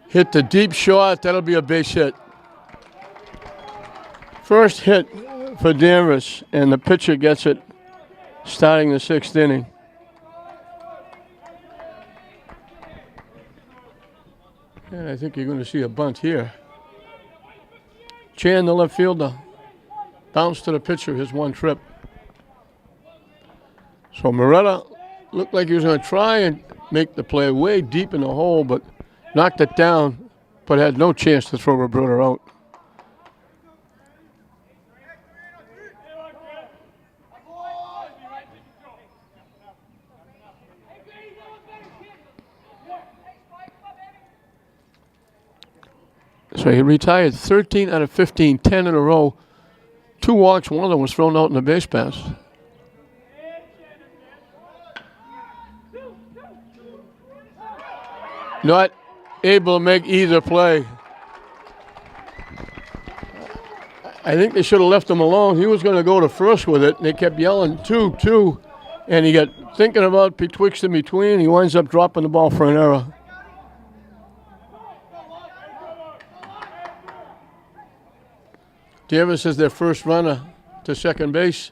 Hit the deep shot. That'll be a base hit. First hit for Danvers, and the pitcher gets it starting the 6th inning. And I think you're going to see a bunt here. Chan, the left fielder, bounced to the pitcher, his one trip. So Moretta looked like he was going to try and make the play way deep in the hole, but knocked it down, but had no chance to throw Roberto out. So he retired 13 out of 15, 10 in a row. 2 walks, one of them was thrown out in the base pass. Not able to make either play. I think they should have left him alone. He was going to go to first with it, and they kept yelling, 2, 2. And he got thinking about betwixt and between. He winds up dropping the ball for an error. Danvers is their first runner to second base.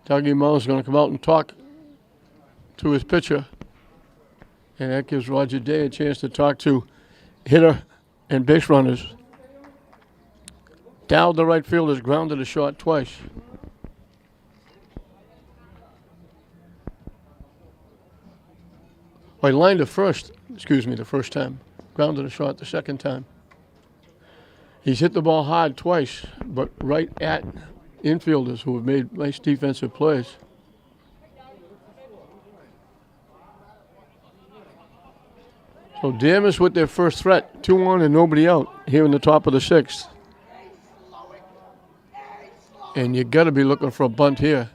Dougie Mullins is going to come out and talk to his pitcher. And that gives Roger Day a chance to talk to hitter and base runners. Dow, the right fielder, grounded a shot twice. Well, he lined the first time. Grounded a shot the second time. He's hit the ball hard twice, but right at infielders who have made nice defensive plays. So Danvers with their first threat, 2-1 and nobody out here in the top of the 6th. And you got to be looking for a bunt here.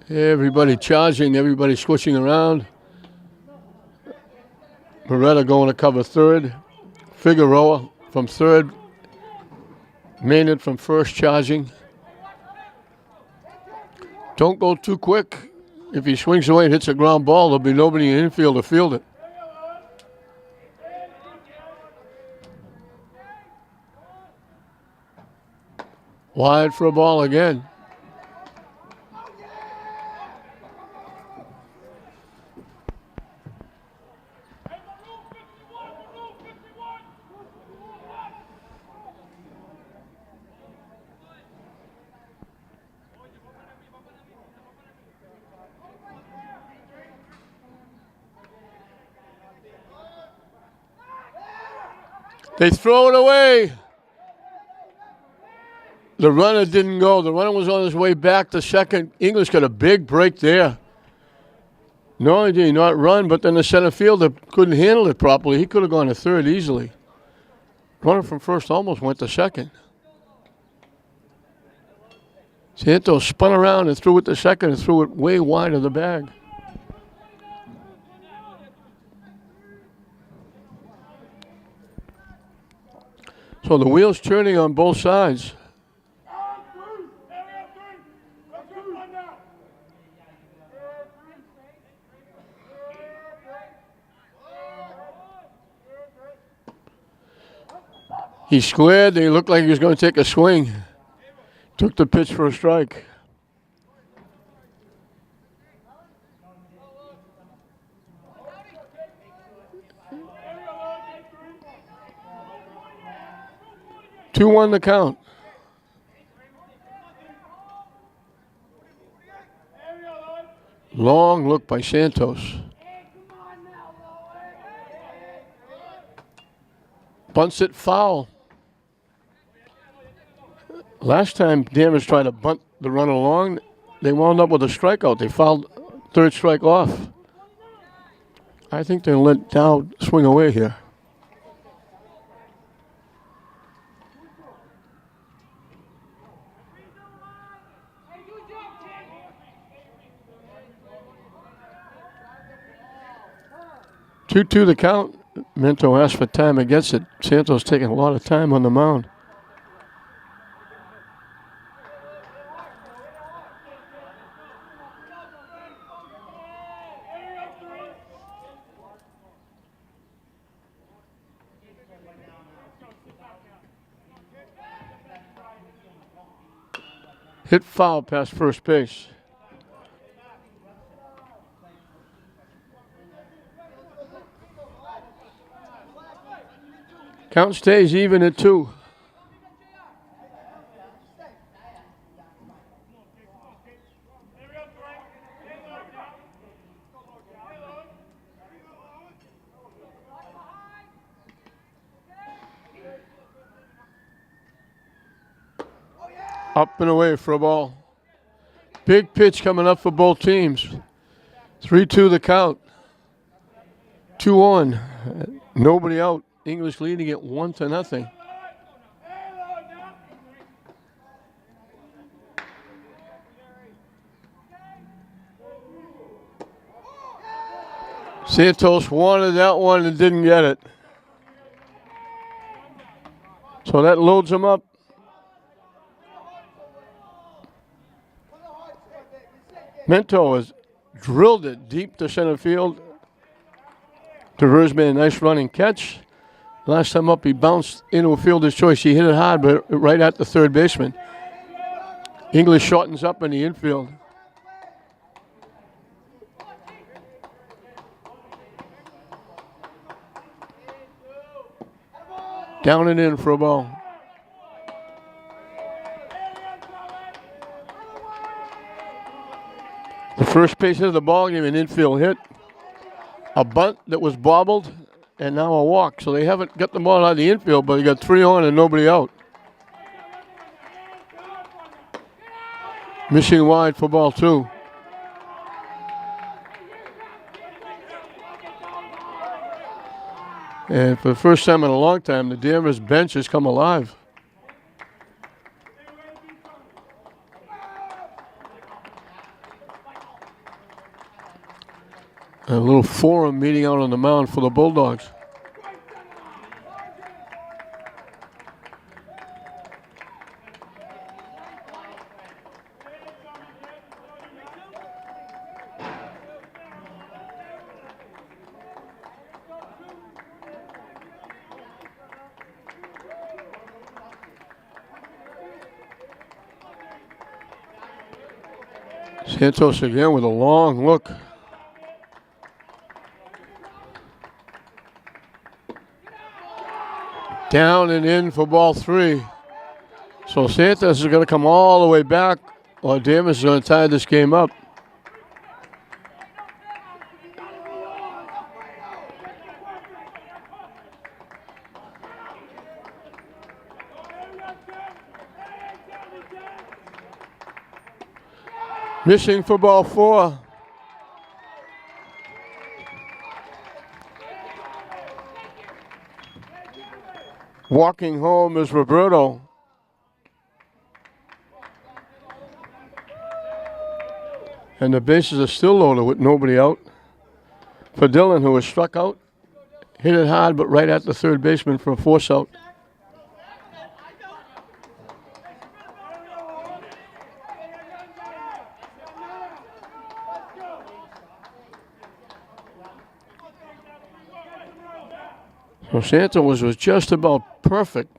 Everybody charging, everybody switching around. Moretta going to cover third. Figueroa from third. Maynard from first charging. Don't go too quick. If he swings away and hits a ground ball, there'll be nobody in the infield to field it. Wide for a ball again. They throw it away. The runner didn't go. The runner was on his way back to second. English got a big break there. Not only did he not run, but then the center fielder couldn't handle it properly. He could have gone to third easily. Runner from first almost went to second. Santos spun around and threw it to second and threw it way wide of the bag. So the wheel's turning on both sides. He squared. They looked like he was going to take a swing. Took the pitch for a strike. Two on the count. Long look by Santos. Bunts it foul. Last time Danvers tried to bunt the run along, they wound up with a strikeout. They fouled third strike off. I think they'll let Dow swing away here. Two the count. Minto asked for time against it. Santos taking a lot of time on the mound. Hit foul past first base. Count stays even at 2. Up and away for a ball. Big pitch coming up for both teams. 3-2 the count. 2 on. Nobody out. English leading it 1-0. Santos wanted that one and didn't get it. So that loads him up. Minto has drilled it deep to center field. Danvers made a nice running catch. Last time up, he bounced into a fielder's choice. He hit it hard, but right at the third baseman. English shortens up in the infield. Down and in for a ball. The first base of the ball game, an infield hit. A bunt that was bobbled, and now a walk. So they haven't got the ball out of the infield, but they got 3 on and nobody out. Missing wide for ball 2. And for the first time in a long time, the Danvers bench has come alive. A little forum meeting out on the mound for the Bulldogs. Santos again with a long look. Down and in for ball 3. So Santos is going to come all the way back, or Danvers is going to tie this game up. Missing for ball 4. Walking home is Roberto. And the bases are still loaded with nobody out. For Dillon, who was struck out, hit it hard, but right at the third baseman for a force out. So Santos was just about perfect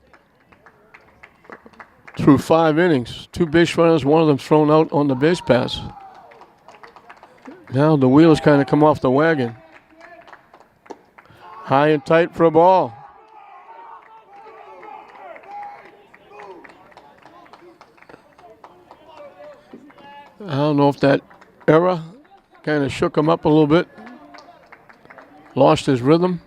through 5 innings. 2 base runners, one of them thrown out on the base pass. Now the wheels kind of come off the wagon. High and tight for a ball. I don't know if that error kind of shook him up a little bit. Lost his rhythm.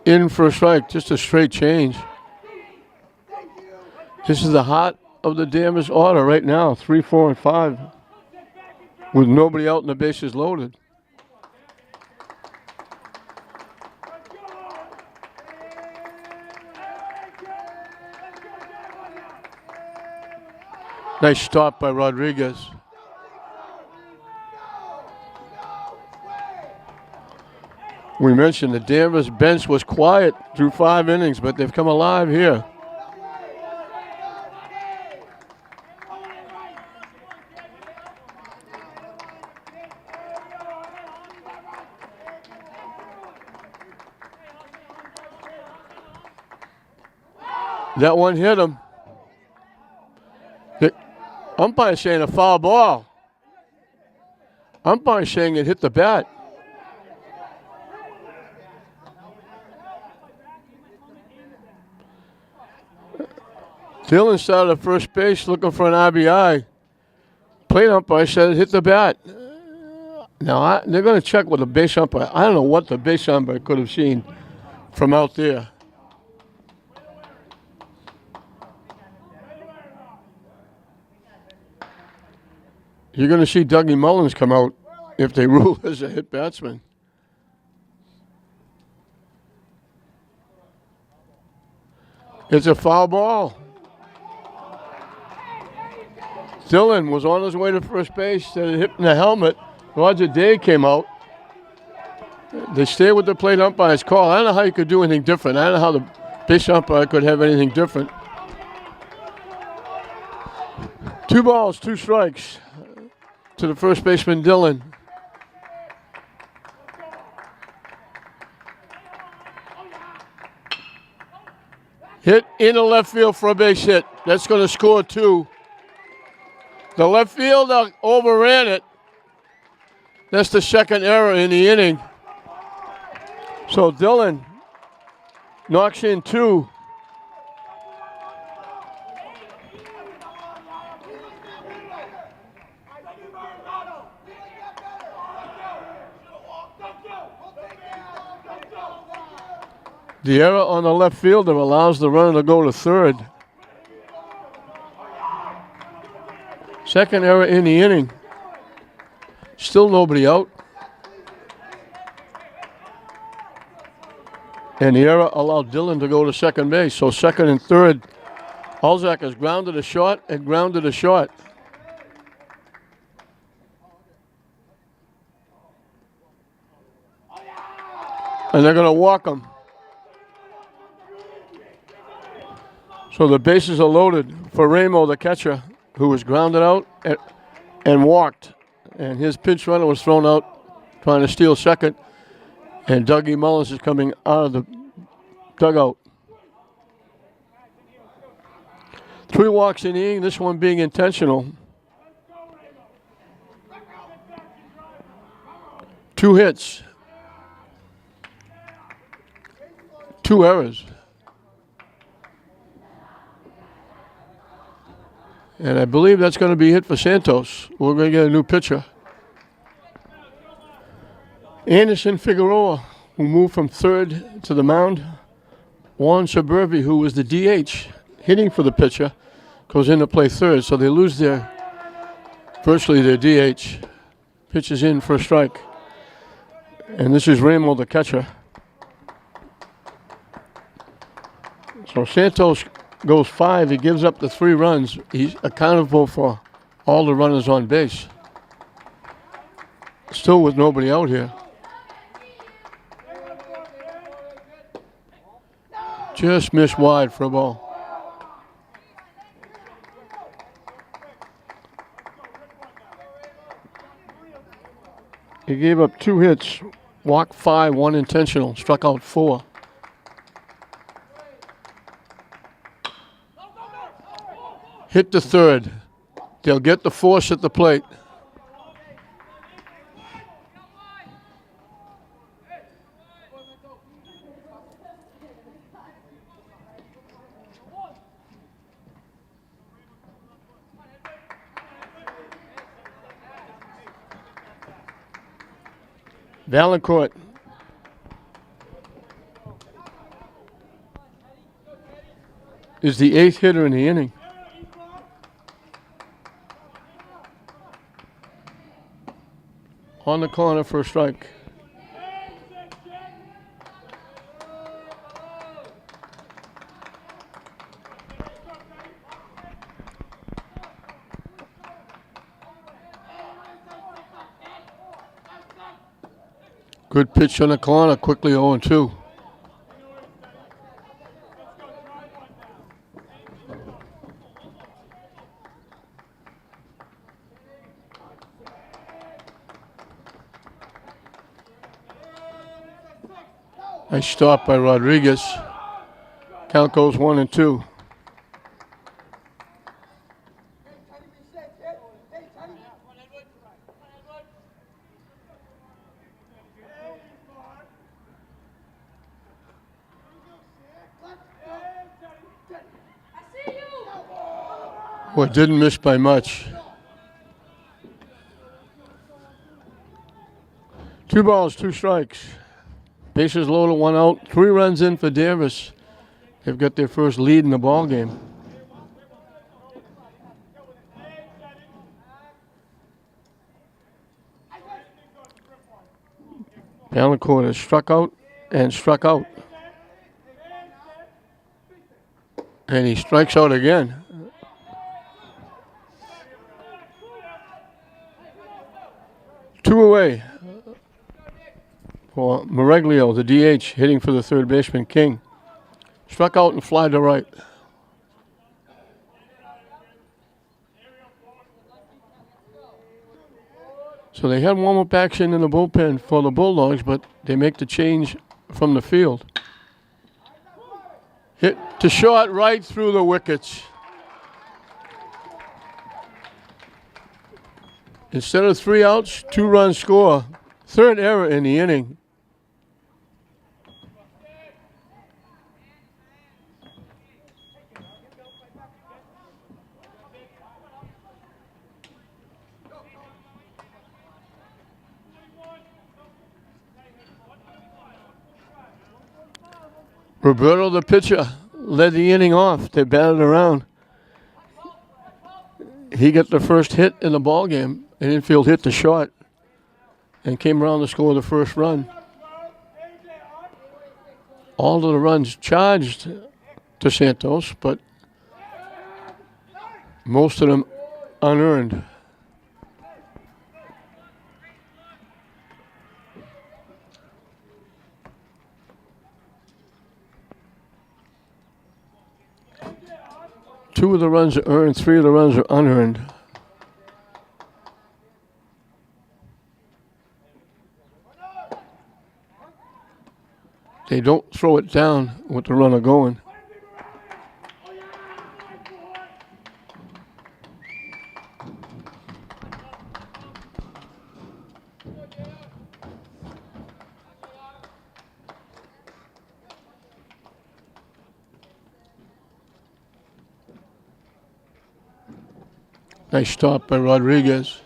In for a strike, just a straight change. This is the heart of the Danvers order right now, 3, 4, and 5, with nobody out and the bases loaded. Nice stop by Rodriguez. We mentioned the Danvers bench was quiet through 5 innings, but they've come alive here. That one hit him. The umpire saying a foul ball. Umpire saying it hit the bat. Dillon started at first base looking for an RBI. Plate umpire said it hit the bat. Now, they're going to check with the base umpire. I don't know what the base umpire could have seen from out there. You're going to see Dougie Mullins come out if they rule as a hit batsman. It's a foul ball. Dillon was on his way to first base, said it hit in the helmet. Roger Day came out. They stayed with the plate umpire's call. I don't know how you could do anything different. I don't know how the base umpire could have anything different. 2 balls, 2 strikes to the first baseman, Dillon. Hit in the left field for a base hit. That's going to score 2. The left fielder overran it. That's the second error in the inning. So Dillon knocks in 2. The error on the left fielder allows the runner to go to third. Second error in the inning. Still nobody out. And the error allowed Dillon to go to second base. So second and third, Alzak has grounded a short and grounded a short. And they're going to walk him. So the bases are loaded for Ramo, the catcher, who was grounded out and walked. And his pinch runner was thrown out trying to steal second. And Dougie Mullins is coming out of the dugout. 3 walks in the inning, this one being intentional. 2 hits. 2 errors. And I believe that's going to be hit for Santos. We're going to get a new pitcher. Anderson Figueroa who moved from third to the mound. Juan Suburbi, who was the DH, hitting for the pitcher, goes in to play third. So they lose virtually their DH. Pitches in for a strike. And this is Ramo, the catcher. So Santos goes 5. He gives up the 3 runs. He's accountable for all the runners on base. Still with nobody out here. Just missed wide for a ball. He gave up 2 hits, walked 5, 1 intentional, struck out 4. Hit the third. They'll get the force at the plate. Valancourt. Is the 8th hitter in the inning. On the corner for a strike. Good pitch on the corner, quickly 0-2. Nice stop by Rodriguez. Count goes 1-2. Well, didn't miss by much. 2 balls, 2 strikes. Bases loaded, 1 out. 3 runs in for Danvers. They've got their first lead in the ball game. Valancourt has struck out and struck out. And he strikes out again. Two away for Maraglio, the DH, hitting for the third baseman, King. Struck out and fly to right. So they had warm-up action in the bullpen for the Bulldogs, but they make the change from the field. Hit to short, right through the wickets. Instead of 3 outs, 2-run score. 3rd error in the inning. Roberto, the pitcher, led the inning off. They batted around. He got the first hit in the ball game. An infield hit to short and came around to score the first run. All of the runs charged to Santos, but most of them unearned. Two of the runs are earned, 3 of the runs are unearned. They don't throw it down with the runner going. Nice stop by Rodriguez.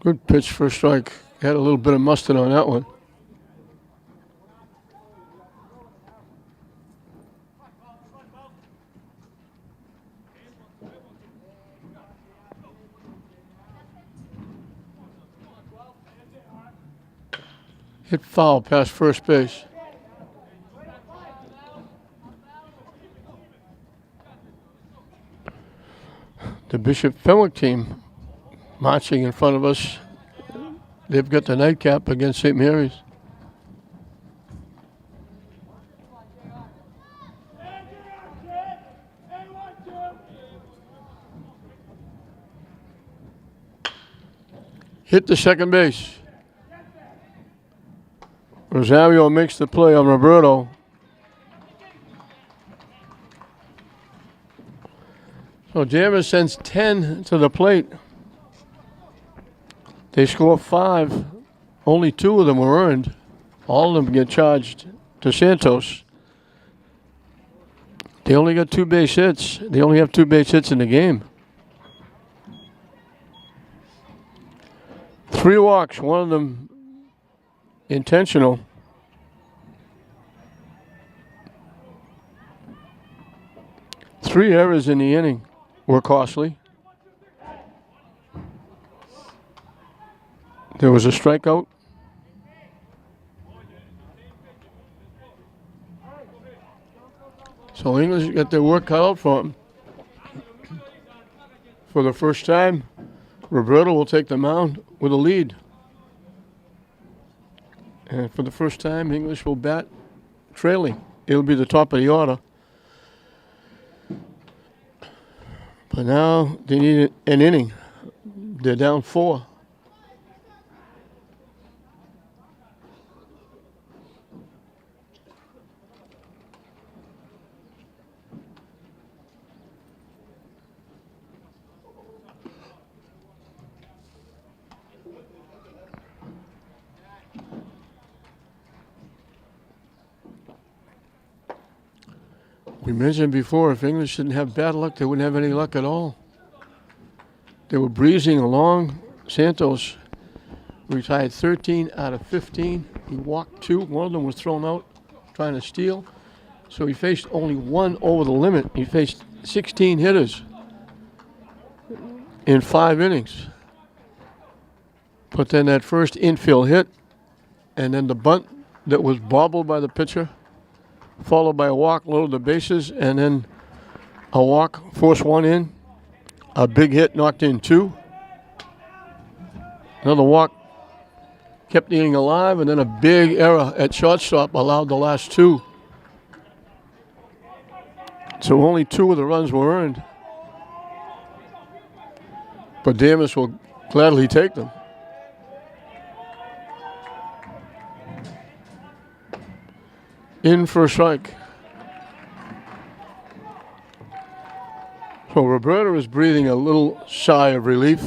Good pitch for a strike. Had a little bit of mustard on that one. Hit foul past first base. The Bishop Fenwick team marching in front of us. They've got the nightcap against St. Mary's. Hit the second base. Rosario makes the play on Roberto. So Danvers sends 10 to the plate. They score 5. Only 2 of them were earned. All of them get charged to Santos. They only got 2 base hits. They only have 2 base hits in the game. 3 walks, one of them intentional. Three errors in the inning were costly. There was a strikeout. So English got their work cut out for them. For the first time, Roberto will take the mound with a lead. And for the first time, English will bat trailing. It'll be the top of the order. But now they need an inning. They're down 4. We mentioned before, if English didn't have bad luck, they wouldn't have any luck at all. They were breezing along. Santos retired 13 out of 15. He walked 2. One of them was thrown out trying to steal. So he faced only 1 over the limit. He faced 16 hitters in 5 innings. But then that first infield hit, and then the bunt that was bobbled by the pitcher, followed by a walk, loaded the bases, and then a walk, forced 1 in. A big hit knocked in 2. Another walk kept the inning alive, and then a big error at shortstop allowed the last 2. So only 2 of the runs were earned. But Danvers will gladly take them. In for a strike. So Roberto is breathing a little sigh of relief.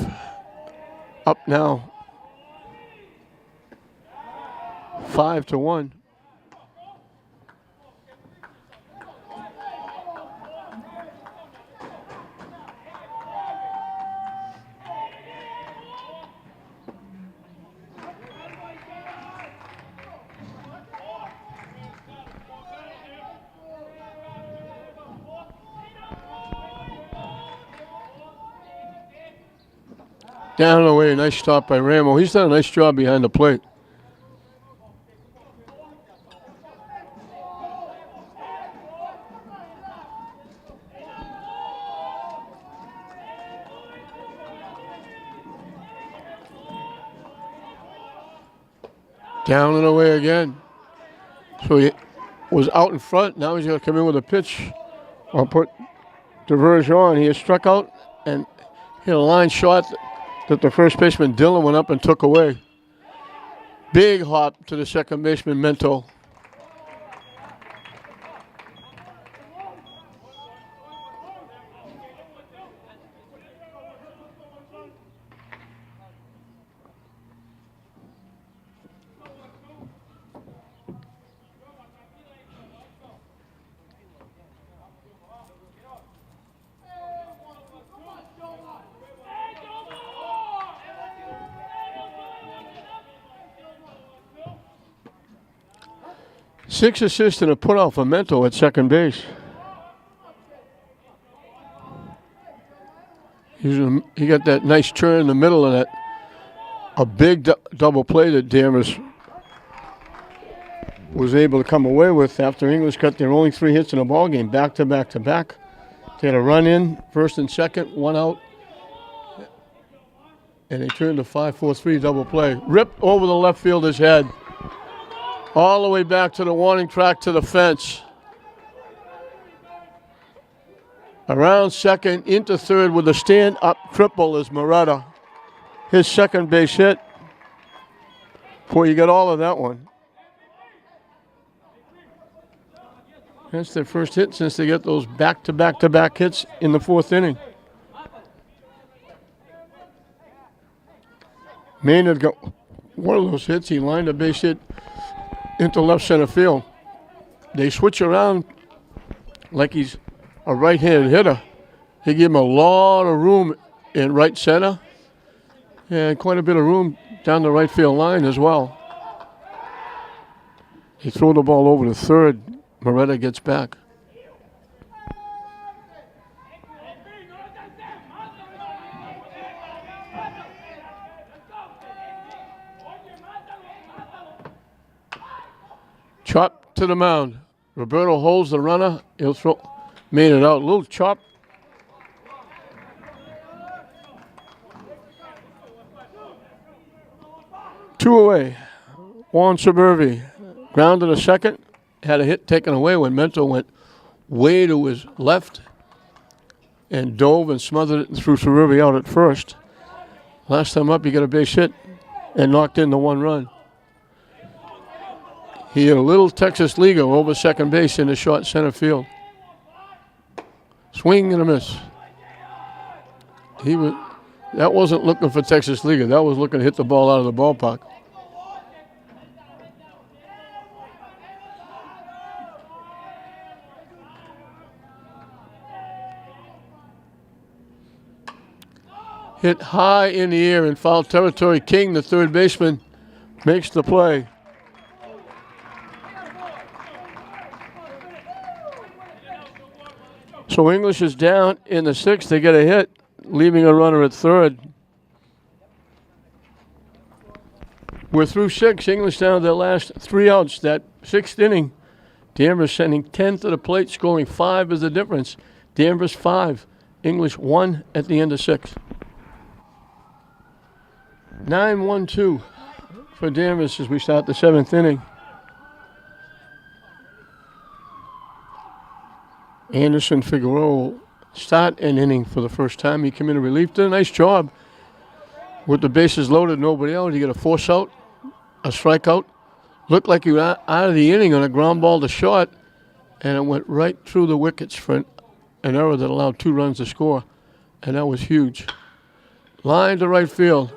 Up now 5-1. Down and away, nice stop by Ramo. He's done a nice job behind the plate. Down and away again. So he was out in front. Now he's going to come in with a pitch. I'll put Danvers on. He has struck out and hit a line shot that the first baseman Dillon went up and took away. Big hop to the second baseman Mento. 6 assists and a put out for Mento at second base. He got that nice turn in the middle of that. A big double play that Danvers was able to come away with after English got their only 3 hits in the ball game, back to back to back. They had a run in, first and second, 1 out. And they turned a 5-4-3 double play. Ripped over the left fielder's head. All the way back to the warning track to the fence. Around second, into third with a stand-up triple is Moretta. His second base hit. Boy, you got all of that one. That's their first hit since they got those back-to-back-to-back hits in the 4th inning. Maynard got one of those hits. He lined a base hit into left center field. They switch around like he's a right-handed hitter. They give him a lot of room in right center and quite a bit of room down the right field line as well. He threw the ball over to third. Moretta gets back. Chop to the mound. Roberto holds the runner. He'll throw Maynard out. A little chop. Two away. Juan Suburbi grounded a second. Had a hit taken away when Mento went way to his left and dove and smothered it and threw Suburbi out at first. Last time up, he got a base hit and knocked in the 1 run. He hit a little Texas Leaguer over second base in the short center field. Swing and a miss. That wasn't looking for Texas Leaguer. That was looking to hit the ball out of the ballpark. Hit high in the air in foul territory. King, the third baseman, makes the play. So English is down in the 6th. They get a hit, leaving a runner at third. We're through 6. English down to their last 3 outs. That 6th inning, Danvers sending 10 to the plate, scoring 5 is the difference. Danvers 5, English 1 at the end of 6. 9-1-2 for Danvers as we start the 7th inning. Anderson Figueroa start an inning for the first time. He came in relief, did a nice job with the bases loaded, nobody out. He got a force out, a strikeout. Looked like he was out of the inning on a ground ball to short, and it went right through the wickets for an error that allowed 2 runs to score, and that was huge. Line to right field.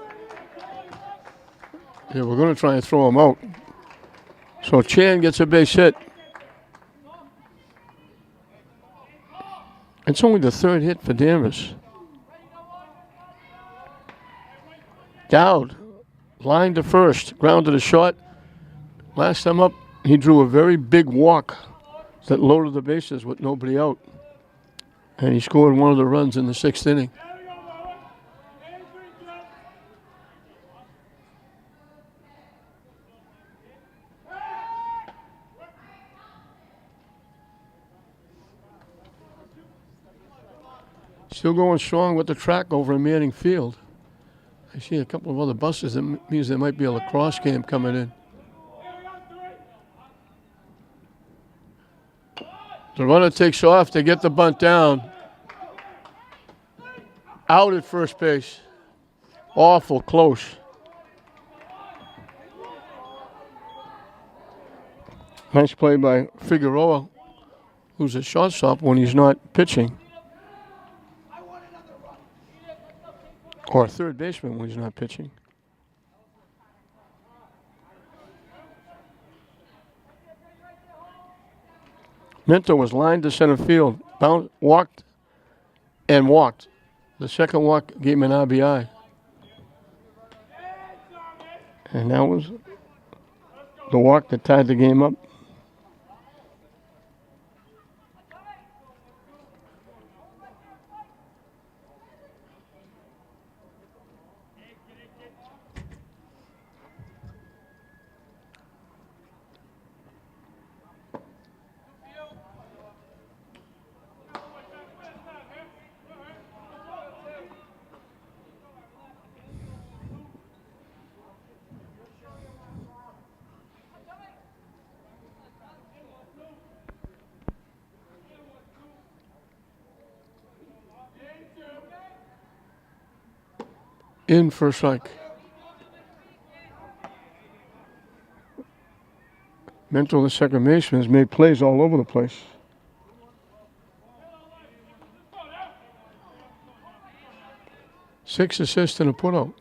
Yeah, we're going to try and throw him out. So Chan gets a base hit. It's only the 3rd hit for Danvers. Dowd, line to first, ground to the short. Last time up, he drew a very big walk that loaded the bases with nobody out. And he scored one of the runs in the 6th inning. Still going strong with the track over in Manning Field. I see a couple of other buses. That means there might be a lacrosse game coming in. The runner takes off. They get the bunt down. Out at first base. Awful close. Nice play by Figueroa, who's a shortstop when he's not pitching. Or a third baseman when he's not pitching. Mento was lined to center field, walked and walked. The second walk gave him an RBI. And that was the walk that tied the game up. in for a strike. Mental, the second baseman, has made plays all over the place. Six assists and a putout.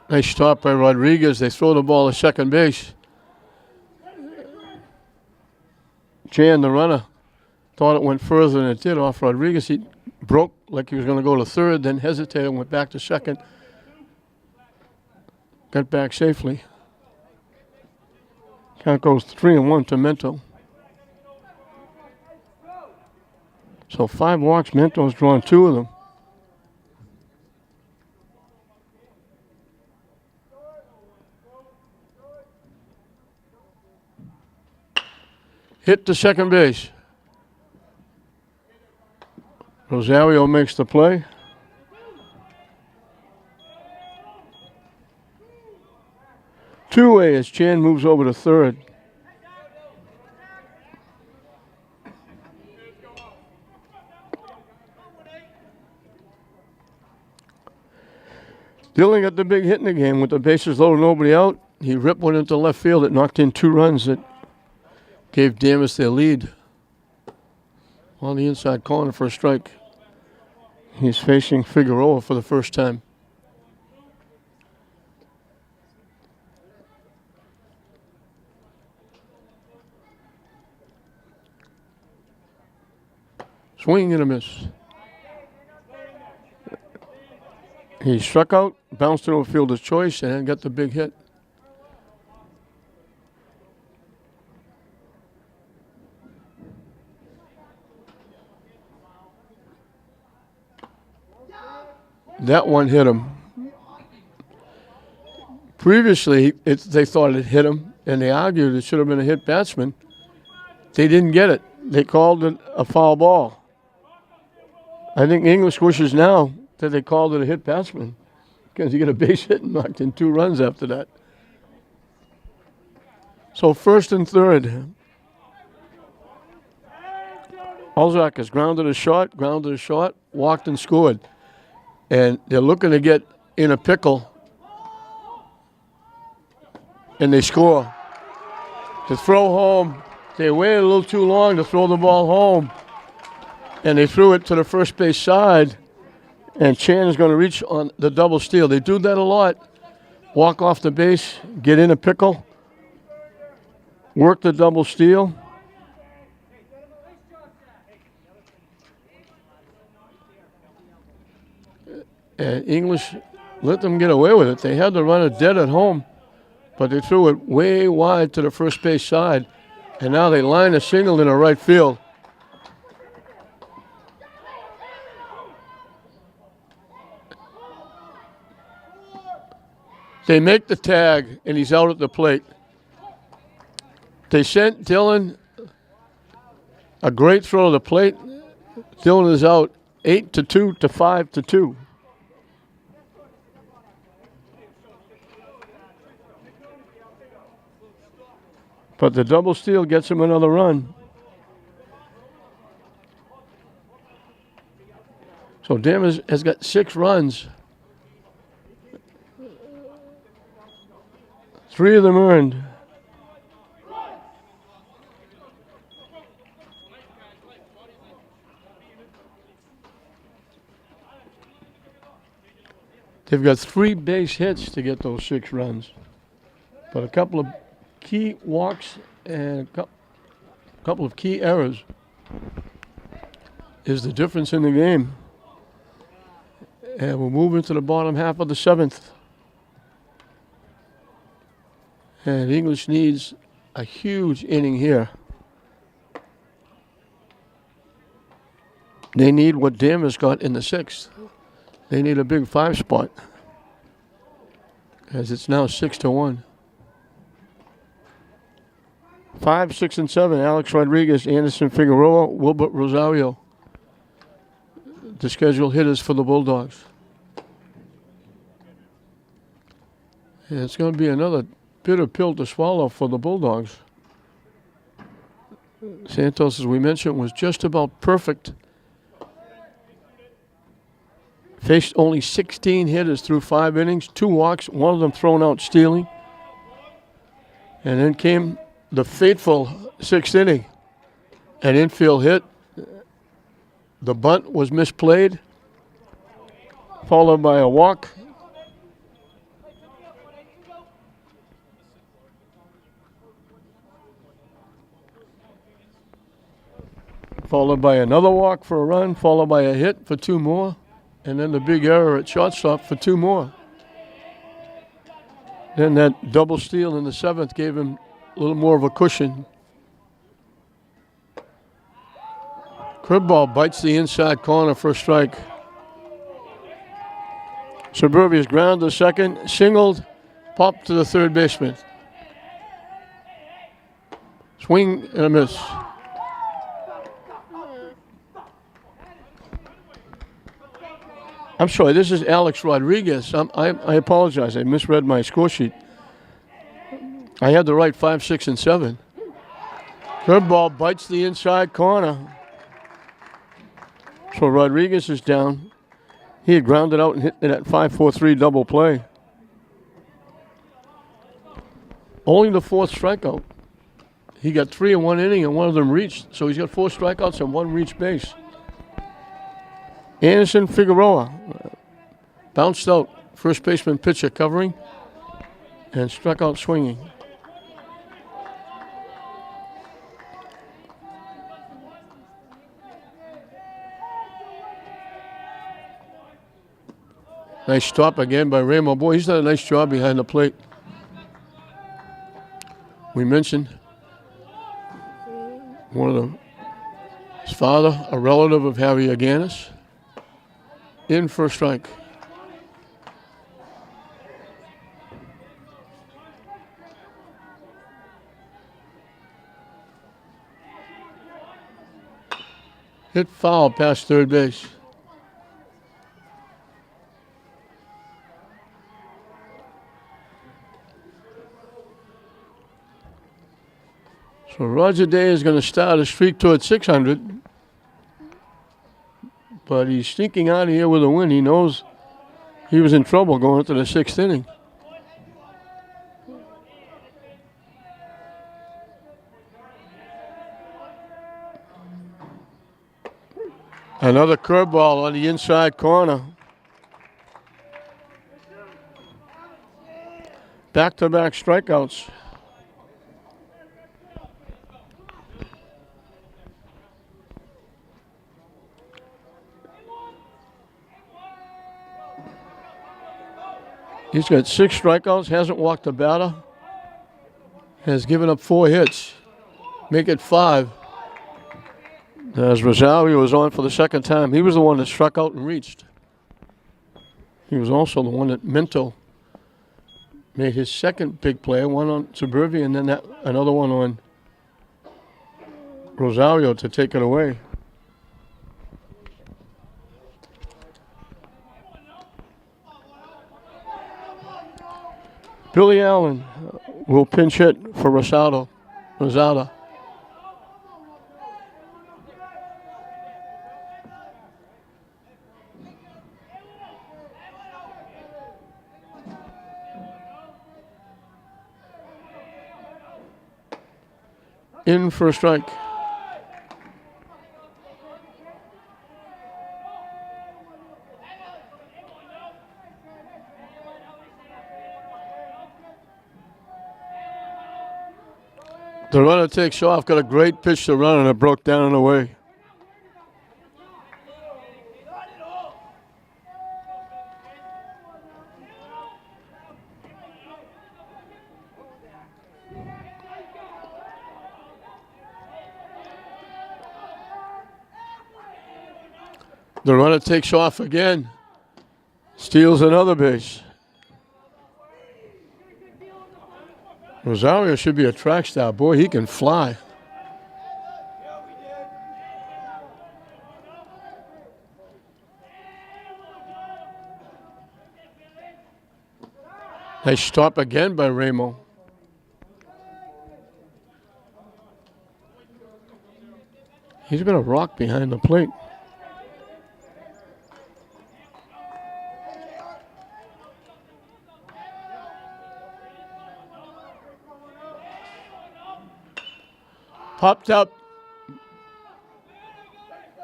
Nice stop by Rodriguez. They throw the ball to second base. Chan, the runner, thought it went further than it did off Rodriguez. He broke like he was going to go to third, then hesitated and went back to second. Got back safely. Count goes 3-1 to Mento. So 5 walks. Mento's drawn 2 of them. Hit to second base. Rosario makes the play. Two-way as Chan moves over to third. Dillon got the big hit in the game with the bases loaded, nobody out. He ripped one into left field. It knocked in 2 runs that gave Danvers their lead. On the inside corner for a strike. He's facing Figueroa for the first time. Swing and a miss. He struck out, bounced into a fielder's choice, and then got the big hit. That one hit him. Previously, they thought it hit him, and they argued it should have been a hit batsman. They didn't get it. They called it a foul ball. I think English wishes now that they called it a hit batsman because he got a base hit and knocked in 2 runs after that. So first and third. Alzak has grounded a shot, walked and scored. And they're looking to get in a pickle. And they score. To throw home, they waited a little too long to throw the ball home. And they threw it to the first base side. And Chan is going to reach on the double steal. They do that a lot. Walk off the base, get in a pickle, work the double steal. And English let them get away with it. They had the runner dead at home, but they threw it way wide to the first base side. And now they line a single in the right field. They make the tag, and he's out at the plate. They sent Dillon a great throw to the plate. Dillon is out 8-2 to 5-2. But the double steal gets him another run. So Danvers has got 6 runs. 3 of them earned. They've got 3 base hits to get those 6 runs. But a couple of key walks and a couple of key errors is the difference in the game. And we'll move into the bottom half of the 7th. And English needs a huge inning here. They need what Danvers got in the 6th. They need a big 5 spot. As it's now 6-1. 5, 6, and 7. Alex Rodriguez, Anderson Figueroa, Wilbert Rosario. The scheduled hitters for the Bulldogs. And it's going to be another bitter pill to swallow for the Bulldogs. Santos, as we mentioned, was just about perfect Faced only 16 hitters through 5 innings, 2 walks, one of them thrown out stealing. And then came the fateful 6th inning. An infield hit. The bunt was misplayed, followed by a walk. Followed by another walk for a run, followed by a hit for 2 more, and then the big error at shortstop for 2 more. Then that double steal in the 7th gave him a little more of a cushion. Curveball bites the inside corner for a strike. Suburbia's ground to second, singled, popped to the third baseman. Swing and a miss. I'm sorry, this is Alex Rodriguez. I apologize, I misread my score sheet. I had the right 5, 6, and 7. Curveball bites the inside corner. So Rodriguez is down. He had grounded out and hit that 5-4-3 double play. Only the 4th strikeout. He got 3 in 1 inning and one of them reached. So he's got 4 strikeouts and 1 reached base. Anderson Figueroa bounced out. First baseman pitcher covering and struck out swinging. Nice stop again by Ramo. Boy, he's done a nice job behind the plate. We mentioned his father, a relative of Harry Aganis. In for a strike. Hit foul past third base. So Roger Day is going to start a streak toward 600. But he's sneaking out of here with a win. He knows he was in trouble going into the 6th inning. Another curveball on the inside corner. Back-to-back strikeouts. He's got 6 strikeouts, hasn't walked a batter, has given up 4 hits. Make it 5. As Rosario was on for the 2nd time, he was the one that struck out and reached. He was also the one that Minto made his 2nd big play, one on Suburbia and then another one on Rosario to take it away. Billy Allen will pinch hit for Rosada. In for a strike. The runner takes off, got a great pitch to run, and it broke down and away. The runner takes off again, steals another base. Rosario should be a track star. Boy, he can fly. Nice stop again by Ramo. He's been a rock behind the plate. Popped up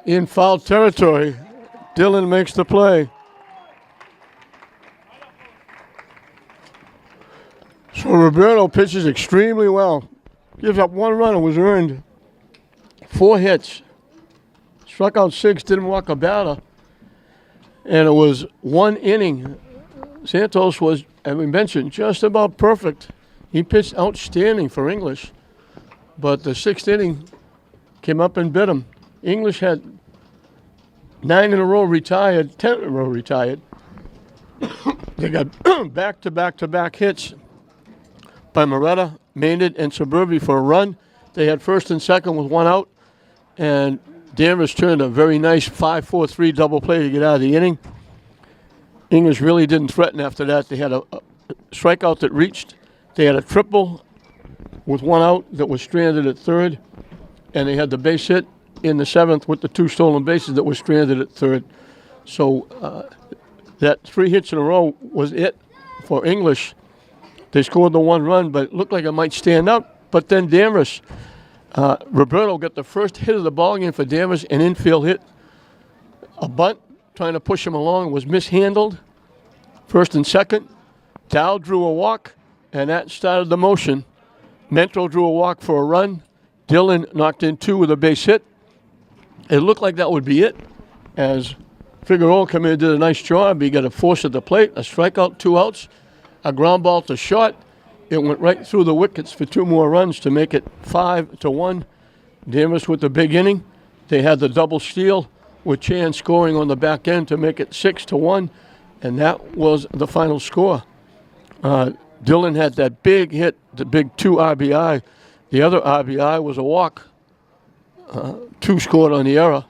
in foul territory. Dillon makes the play. So Roberto pitches extremely well. Gives up 1 run and was earned 4 hits. Struck out 6, didn't walk a batter. And it was 1 inning. Santos was, as we mentioned, just about perfect. He pitched outstanding for English. But the 6th inning came up and bit him. English had 9 in a row retired, 10 in a row retired. They got back-to-back-to-back hits by Moretta, Maynard, and Suburbi for a run. They had first and second with 1 out. And Danvers turned a very nice 5-4-3 double play to get out of the inning. English really didn't threaten after that. They had a strikeout that reached. They had a triple with 1 out that was stranded at third. And they had the base hit in the 7th with the 2 stolen bases that was stranded at third. So that 3 hits in a row was it for English. They scored the 1 run, but it looked like it might stand up. But then Danvers, Roberto got the first hit of the ball game for Danvers, an infield hit. A bunt trying to push him along was mishandled. First and second. Dow drew a walk, and that started the motion. Mento drew a walk for a run. Dillon knocked in 2 with a base hit. It looked like that would be it, as Figueroa came in and did a nice job. He got a force at the plate, a strikeout, 2 outs, a ground ball to short. It went right through the wickets for 2 more runs to make it 5-1. Danvers with the big inning. They had the double steal with Chan scoring on the back end to make it 6-1, and that was the final score. Dillon had that big hit, the big 2 RBI. The other RBI was a walk. 2 scored on the error,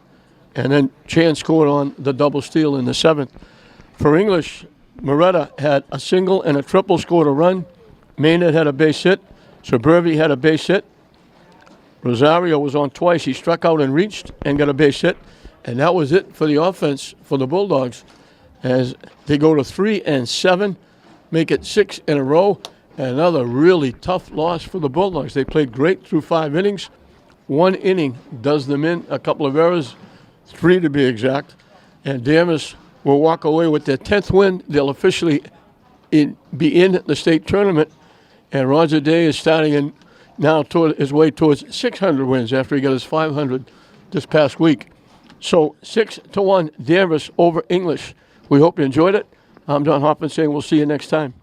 and then Chan scored on the double steal in the 7th. For English, Moretta had a single and a triple, scored a run. Maynard had a base hit. Suburbi had a base hit. Rosario was on twice. He struck out and reached and got a base hit. And that was it for the offense for the Bulldogs, as they go to 3-7, make it 6 in a row. And another really tough loss for the Bulldogs. They played great through 5 innings. 1 inning does them in, a couple of errors, 3 to be exact. And Danvers will walk away with their 10th win. They'll officially be in the state tournament. And Roger Day is starting now toward his way towards 600 wins after he got his 500 this past week. So 6-1 Danvers over English. We hope you enjoyed it. I'm Don Hoffman saying we'll see you next time.